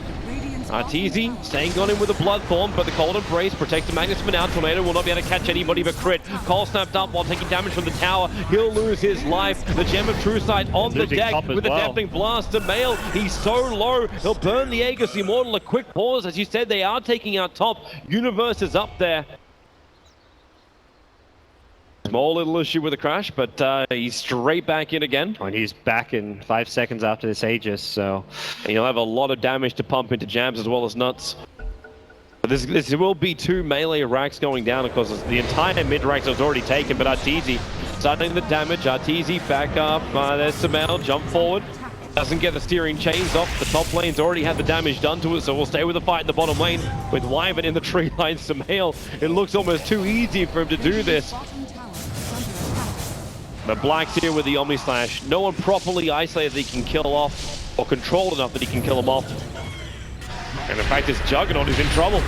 Arteezy staying on him with a Bloodthorn, but the Cold Embrace protects the Magnus for now. Tornado will not be able to catch anybody but Crit. Cole snapped up while taking damage from the tower. He'll lose his life. The Gem of True Sight on the deck with a Deafening Blast to Mail. He's so low. He'll burn the Aegis Immortal. A quick pause. As you said, they are taking out top. Universe is up there. Small little issue with the crash, but he's straight back in again. And he's back in 5 seconds after this Aegis, so... And he'll have a lot of damage to pump into Jams as well as Nuts. But this will be 2 melee racks going down, of course. The entire mid-ranks was already taken, but Arteezy starting the damage. Arteezy back up. There's Sumail, jump forward. Doesn't get the steering chains off. The top lane's already had the damage done to it, so we'll stay with the fight in the bottom lane with Wyvern in the tree line. Sumail, it looks almost too easy for him to do this. But Black's here with the Omni Slash. No one properly isolated that he can kill off, or controlled enough that he can kill him off. And in fact, this Juggernaut is in trouble.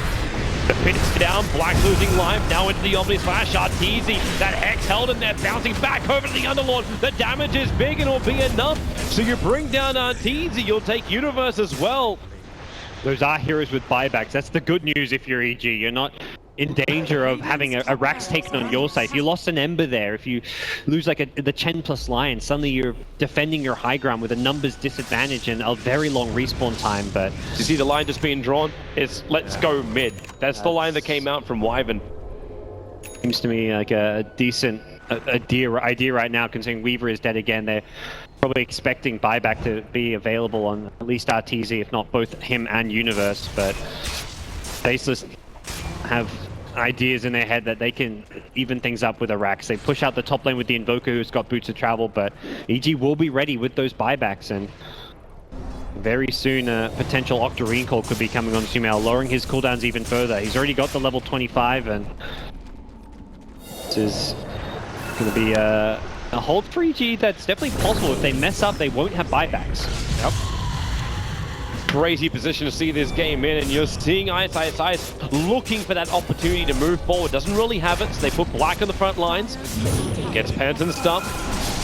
The pit's down, Black's losing life, now into the Omni Slash. Arteezy, that Hex held in there, bouncing back over to the Underlord. The damage is big and it'll be enough. So you bring down Arteezy, you'll take Universe as well. Those are heroes with buybacks. That's the good news if you're EG. You're not in danger of having a Rax taken on your side. If you lost an Ember there, if you lose like the Chen plus Lion, suddenly you're defending your high ground with a numbers disadvantage and a very long respawn time. But you see the line just being drawn? It's let's go mid. That's the line that came out from Wyvern. Seems to me like a decent idea right now, considering Weaver is dead again. They're probably expecting buyback to be available on at least Arteezy, if not both him and Universe. But Faceless have ideas in their head that they can even things up with a Rax. They push out the top lane with the Invoker, who's got boots of travel, but EG will be ready with those buybacks, and very soon a potential Octarine call could be coming on Sumail, lowering his cooldowns even further. He's already got the level 25, and this is going to be a hold for EG that's definitely possible. If they mess up, they won't have buybacks. Yep. Crazy position to see this game in, and you're seeing Ice looking for that opportunity to move forward. Doesn't really have it, so they put Black on the front lines. Gets Panton stumped.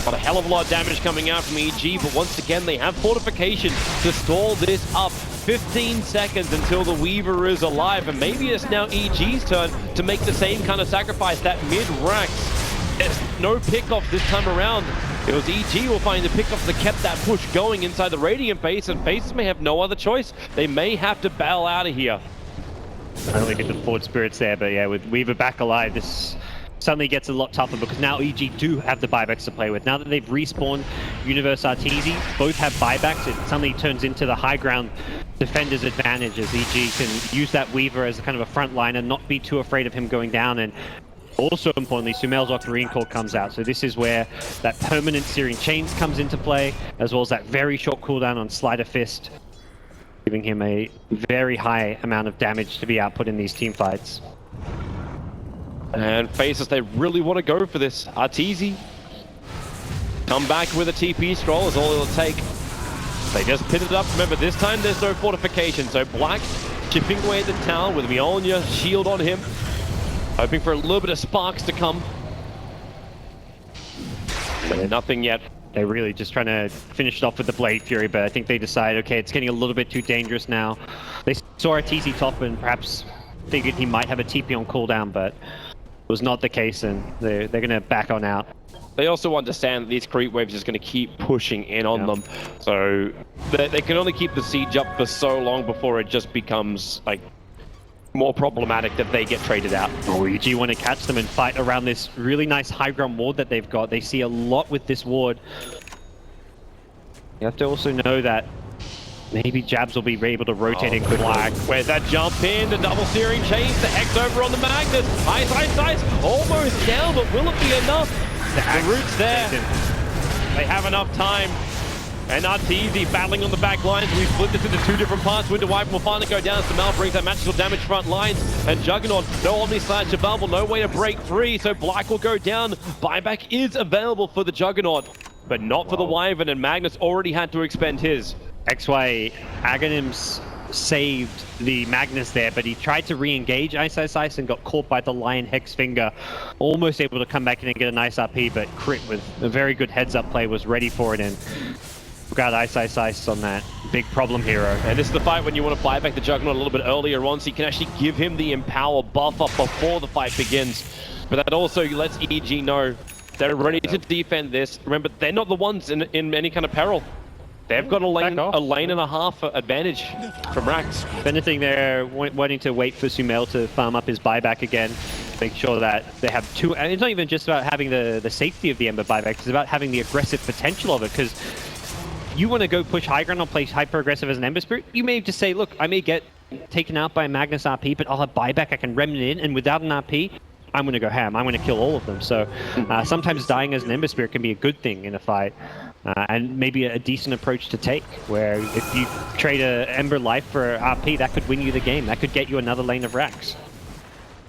Got a hell of a lot of damage coming out from EG, but once again, they have fortification to stall this up. 15 seconds until the Weaver is alive, and maybe it's now EG's turn to make the same kind of sacrifice. That mid-Rax, there's no pickoff this time around. It was EG will find the pickoff that kept that push going inside the Radiant base, and Faces may have no other choice. They may have to bail out of here. I don't think it's the forward spirits there, but yeah, with Weaver back alive, this suddenly gets a lot tougher because now EG do have the buybacks to play with. Now that they've respawned Universe Arteezy, both have buybacks. It suddenly turns into the high ground defender's advantage as EG can use that Weaver as a kind of a front liner, not be too afraid of him going down. And also importantly, Sumail's Ocarine Core comes out. So this is where that permanent Searing Chains comes into play, as well as that very short cooldown on Sleight of Fist, giving him a very high amount of damage to be output in these team fights. And Faces, they really want to go for this. Arteezy come back with a TP scroll is all it'll take. They just pin it up. Remember, this time there's no fortification. So Black chipping away at the tower with Mjolnir shield on him. Hoping for a little bit of sparks to come. But nothing yet. They're really just trying to finish it off with the Blade Fury, but I think they decide, okay, it's getting a little bit too dangerous now. They saw Arteezy top and perhaps figured he might have a TP on cooldown, but was not the case, and they're going to back on out. They also understand that these creep waves is going to keep pushing in on them, so they can only keep the siege up for so long before it just becomes like more problematic that they get traded out. Oh, EG want to catch them and fight around this really nice high ground ward that they've got. They see a lot with this ward. You have to also know that maybe Jabs will be able to rotate in quickly. Black, where's that jump in? The double Searing Chains, the Hex over on the Magnus. Ice, almost down, but will it be enough? The root's there. They have enough time. And Arteezy battling on the back lines. We split this into two different parts. Winter Wyvern will finally go down. Sumail brings that magical damage front lines. And Juggernaut, no Omni-Slash available, no way to break free. So Black will go down. Buyback is available for the Juggernaut, but not for the Wyvern, and Magnus already had to expend his. XY Aghanims saved the Magnus there, but he tried to re-engage Ice and got caught by the Lion Hex Finger. Almost able to come back in and get a nice RP, but Crit with a very good heads-up play was ready for it, and got Ice on that big problem hero. And this is the fight when you want to buy back the Juggernaut a little bit earlier on, so you can actually give him the Empower buff up before the fight begins. But that also lets EG know they're ready to defend this. Remember, they're not the ones in any kind of peril. They've got a lane and a half advantage from Rax. If anything, they're wanting to wait for Sumail to farm up his buyback again. Make sure that they have two, and it's not even just about having the safety of the Ember buyback, it's about having the aggressive potential of it, because you want to go push high ground or play hyper-aggressive as an Ember Spirit, you may just say, look, I may get taken out by a Magnus RP, but I'll have buyback, I can remnant in, and without an RP, I'm going to go ham. I'm going to kill all of them. So sometimes dying as an Ember Spirit can be a good thing in a fight. And maybe a decent approach to take, where if you trade a Ember Life for RP, that could win you the game. That could get you another lane of Rax.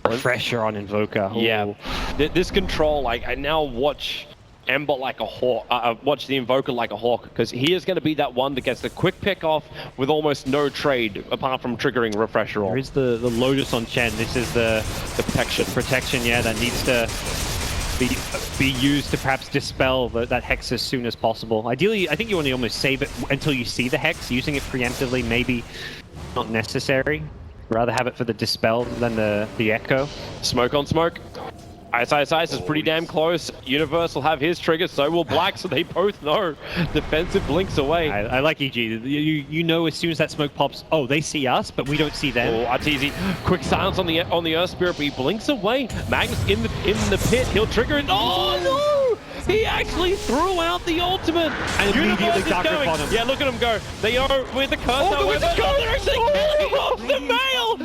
Pressure on Invoker. Ooh. Yeah, this control, like, I now watch Ember like a hawk, watch the Invoker like a hawk, because he is going to be that one that gets the quick pick off with almost no trade, apart from triggering Refresher. There is the Lotus on Chen. This is the protection, yeah, that needs to be used to perhaps dispel that Hex as soon as possible. Ideally, I think you want to almost save it until you see the Hex. Using it preemptively, maybe not necessary. Rather have it for the dispel than the echo. Smoke on smoke. Ice is pretty damn close. Universe will have his trigger, so will Black, so they both know. Defensive blinks away. I like EG. You know as soon as that smoke pops, oh, they see us, but we don't see them. Oh, Arteezy, quick silence on the Earth Spirit, but he blinks away. Magnus in the pit, he'll trigger it. Oh no! He actually threw out the ultimate. And immediately Dark Grip on him. Yeah, look at him go. They are with the curse. Oh, with the curse! They're actually killing off the male!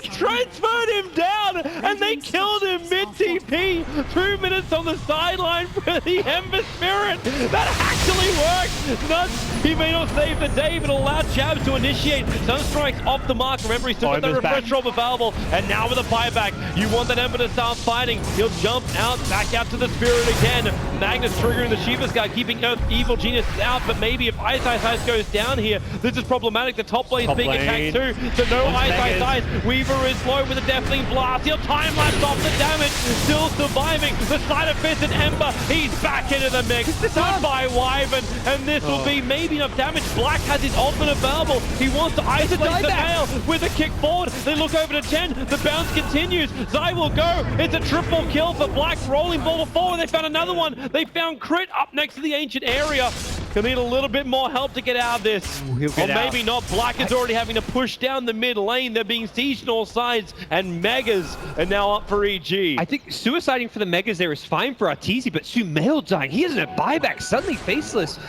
He transferred him down, and they killed him mid-TP. 2 minutes on the sideline for the Ember Spirit. That actually worked. Nuts. He may not save the day, but allowed Jabs to initiate. Sunstrike's off the mark. Remember, he's still got the refresh drop available. And now with a buyback, you want that Ember to start fighting. He'll jump out, back out to the Spirit again. Magnus triggering the Shiva's Guard, keeping Earth Evil Genius out, but maybe if Ice goes down here, this is problematic. The top lane's being attacked too, so no Ice. Weaver is low with a Deafening Blast. He'll time-lapse off the damage. still surviving. The side of Fist and Ember, he's back into the mix. Goodbye, Wyvern, and this will be maybe enough damage. Black has his ultimate available. He wants to isolate the nail with a kick forward. They look over to Chen. The bounce continues. Zai will go. It's a triple kill for Black. Rolling ball forward. They found another one. They found Crit up next to the ancient area. He'll need a little bit more help to get out of this. Or maybe not. Black is already having to push down the mid lane. They're being sieged on all sides, and Megas are now up for EG. I think suiciding for the Megas there is fine for Arteezy, but Sumail dying. He has a buyback. Suddenly Faceless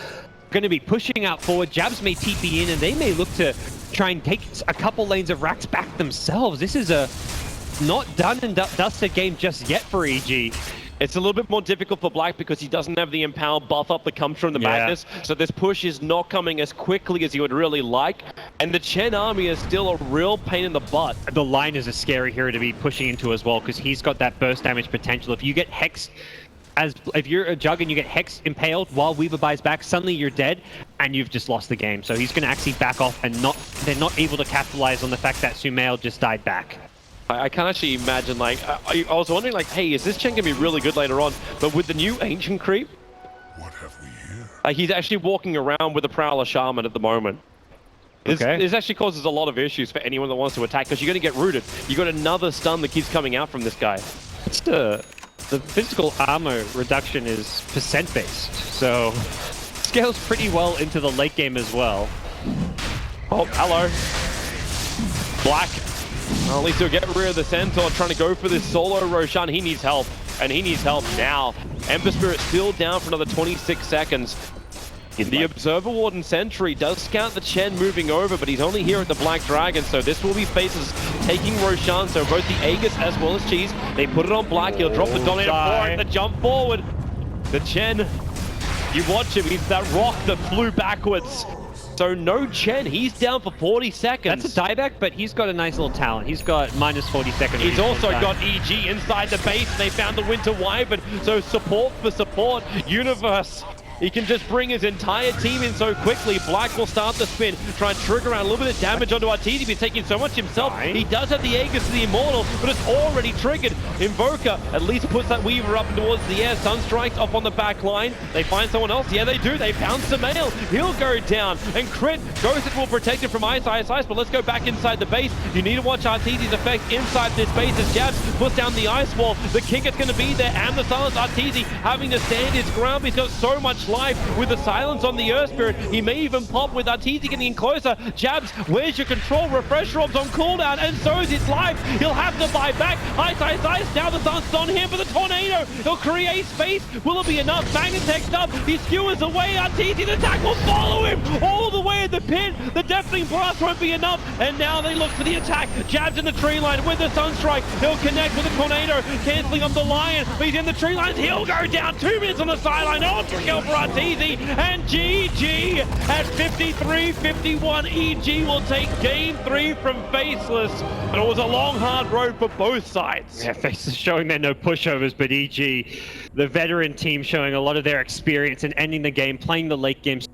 going to be pushing out forward. Jabs may TP in, and they may look to try and take a couple lanes of racks back themselves. This is a not done and dusted game just yet for EG. It's a little bit more difficult for Black because he doesn't have the Empower buff up that comes from the madness. So this push is not coming as quickly as he would really like. And the Chen army is still a real pain in the butt. The line is a scary hero to be pushing into as well, because he's got that burst damage potential. If you get hexed, if you're a Jug and you get Hex impaled while Weaver buys back, suddenly you're dead and you've just lost the game. So he's going to actually back off, and they're not able to capitalize on the fact that Sumail just died back. I can't actually imagine, like, I was wondering, like, hey, is this Chen going to be really good later on? But with the new Ancient creep, what have we here? he's actually walking around with a Prowler Shaman at the moment. This actually causes a lot of issues for anyone that wants to attack, because you're going to get rooted. You got another stun that keeps coming out from this guy. It's the physical armor reduction is percent based, so scales pretty well into the late game as well. Oh, hello. Black. Well, at least he'll get rid of the Centaur, trying to go for this solo Roshan. He needs help, and he needs help now. Ember Spirit still down for another 26 seconds. The Observer Warden Sentry does scout the Chen moving over, but he's only here at the Black Dragon, so this will be Faces taking Roshan, so both the Aegis as well as Cheese. They put it on Black, he'll drop the Dominator for it, the jump forward. The Chen, you watch him, he's that rock that flew backwards. So no Chen, he's down for 40 seconds. That's a dieback, but he's got a nice little talent. He's got minus 40 seconds. He's also got EG inside the base. They found the Winter Wyvern, so support for support. Universe, he can just bring his entire team in so quickly. Black will start the spin, try and trigger around a little bit of damage onto Arteezy. He's taking so much himself. He does have the Aegis to the Immortal, but it's already triggered. Invoker at least puts that Weaver up towards the air. Sunstrike's off on the back line. They find someone else. Yeah, they do. They found Sumail. He'll go down. And Crit, Ghosted will protect him from ice, but let's go back inside the base. You need to watch Arteezy's effect inside this base as Jabs puts down the ice wall. The kick is going to be there, and the silence. Arteezy having to stand his ground. He's got so much life with the silence on the Earth Spirit. He may even pop with Arteezy getting in closer. Jabs, where's your control? Refresher orbs on cooldown, and so is his life. He'll have to buy back. Ice. Now the sun's on him for the tornado. He'll create space. Will it be enough? Magnetech's up. He skewers away. Arteezy's attack will follow him all the way in the pit. The deafening blast won't be enough, and now they look for the attack. Jabs in the tree line with the Sunstrike. He'll connect with the tornado, canceling up the Lion. But he's in the tree lines. He'll go down. 2 minutes on the sideline. Ultra kill for Arteezy. And GG at 53-51. EG will take game 3 from Faceless. But it was a long, hard road for both sides. Yeah, Faceless showing they're no pushovers, but EG, the veteran team, showing a lot of their experience and ending the game, playing the late game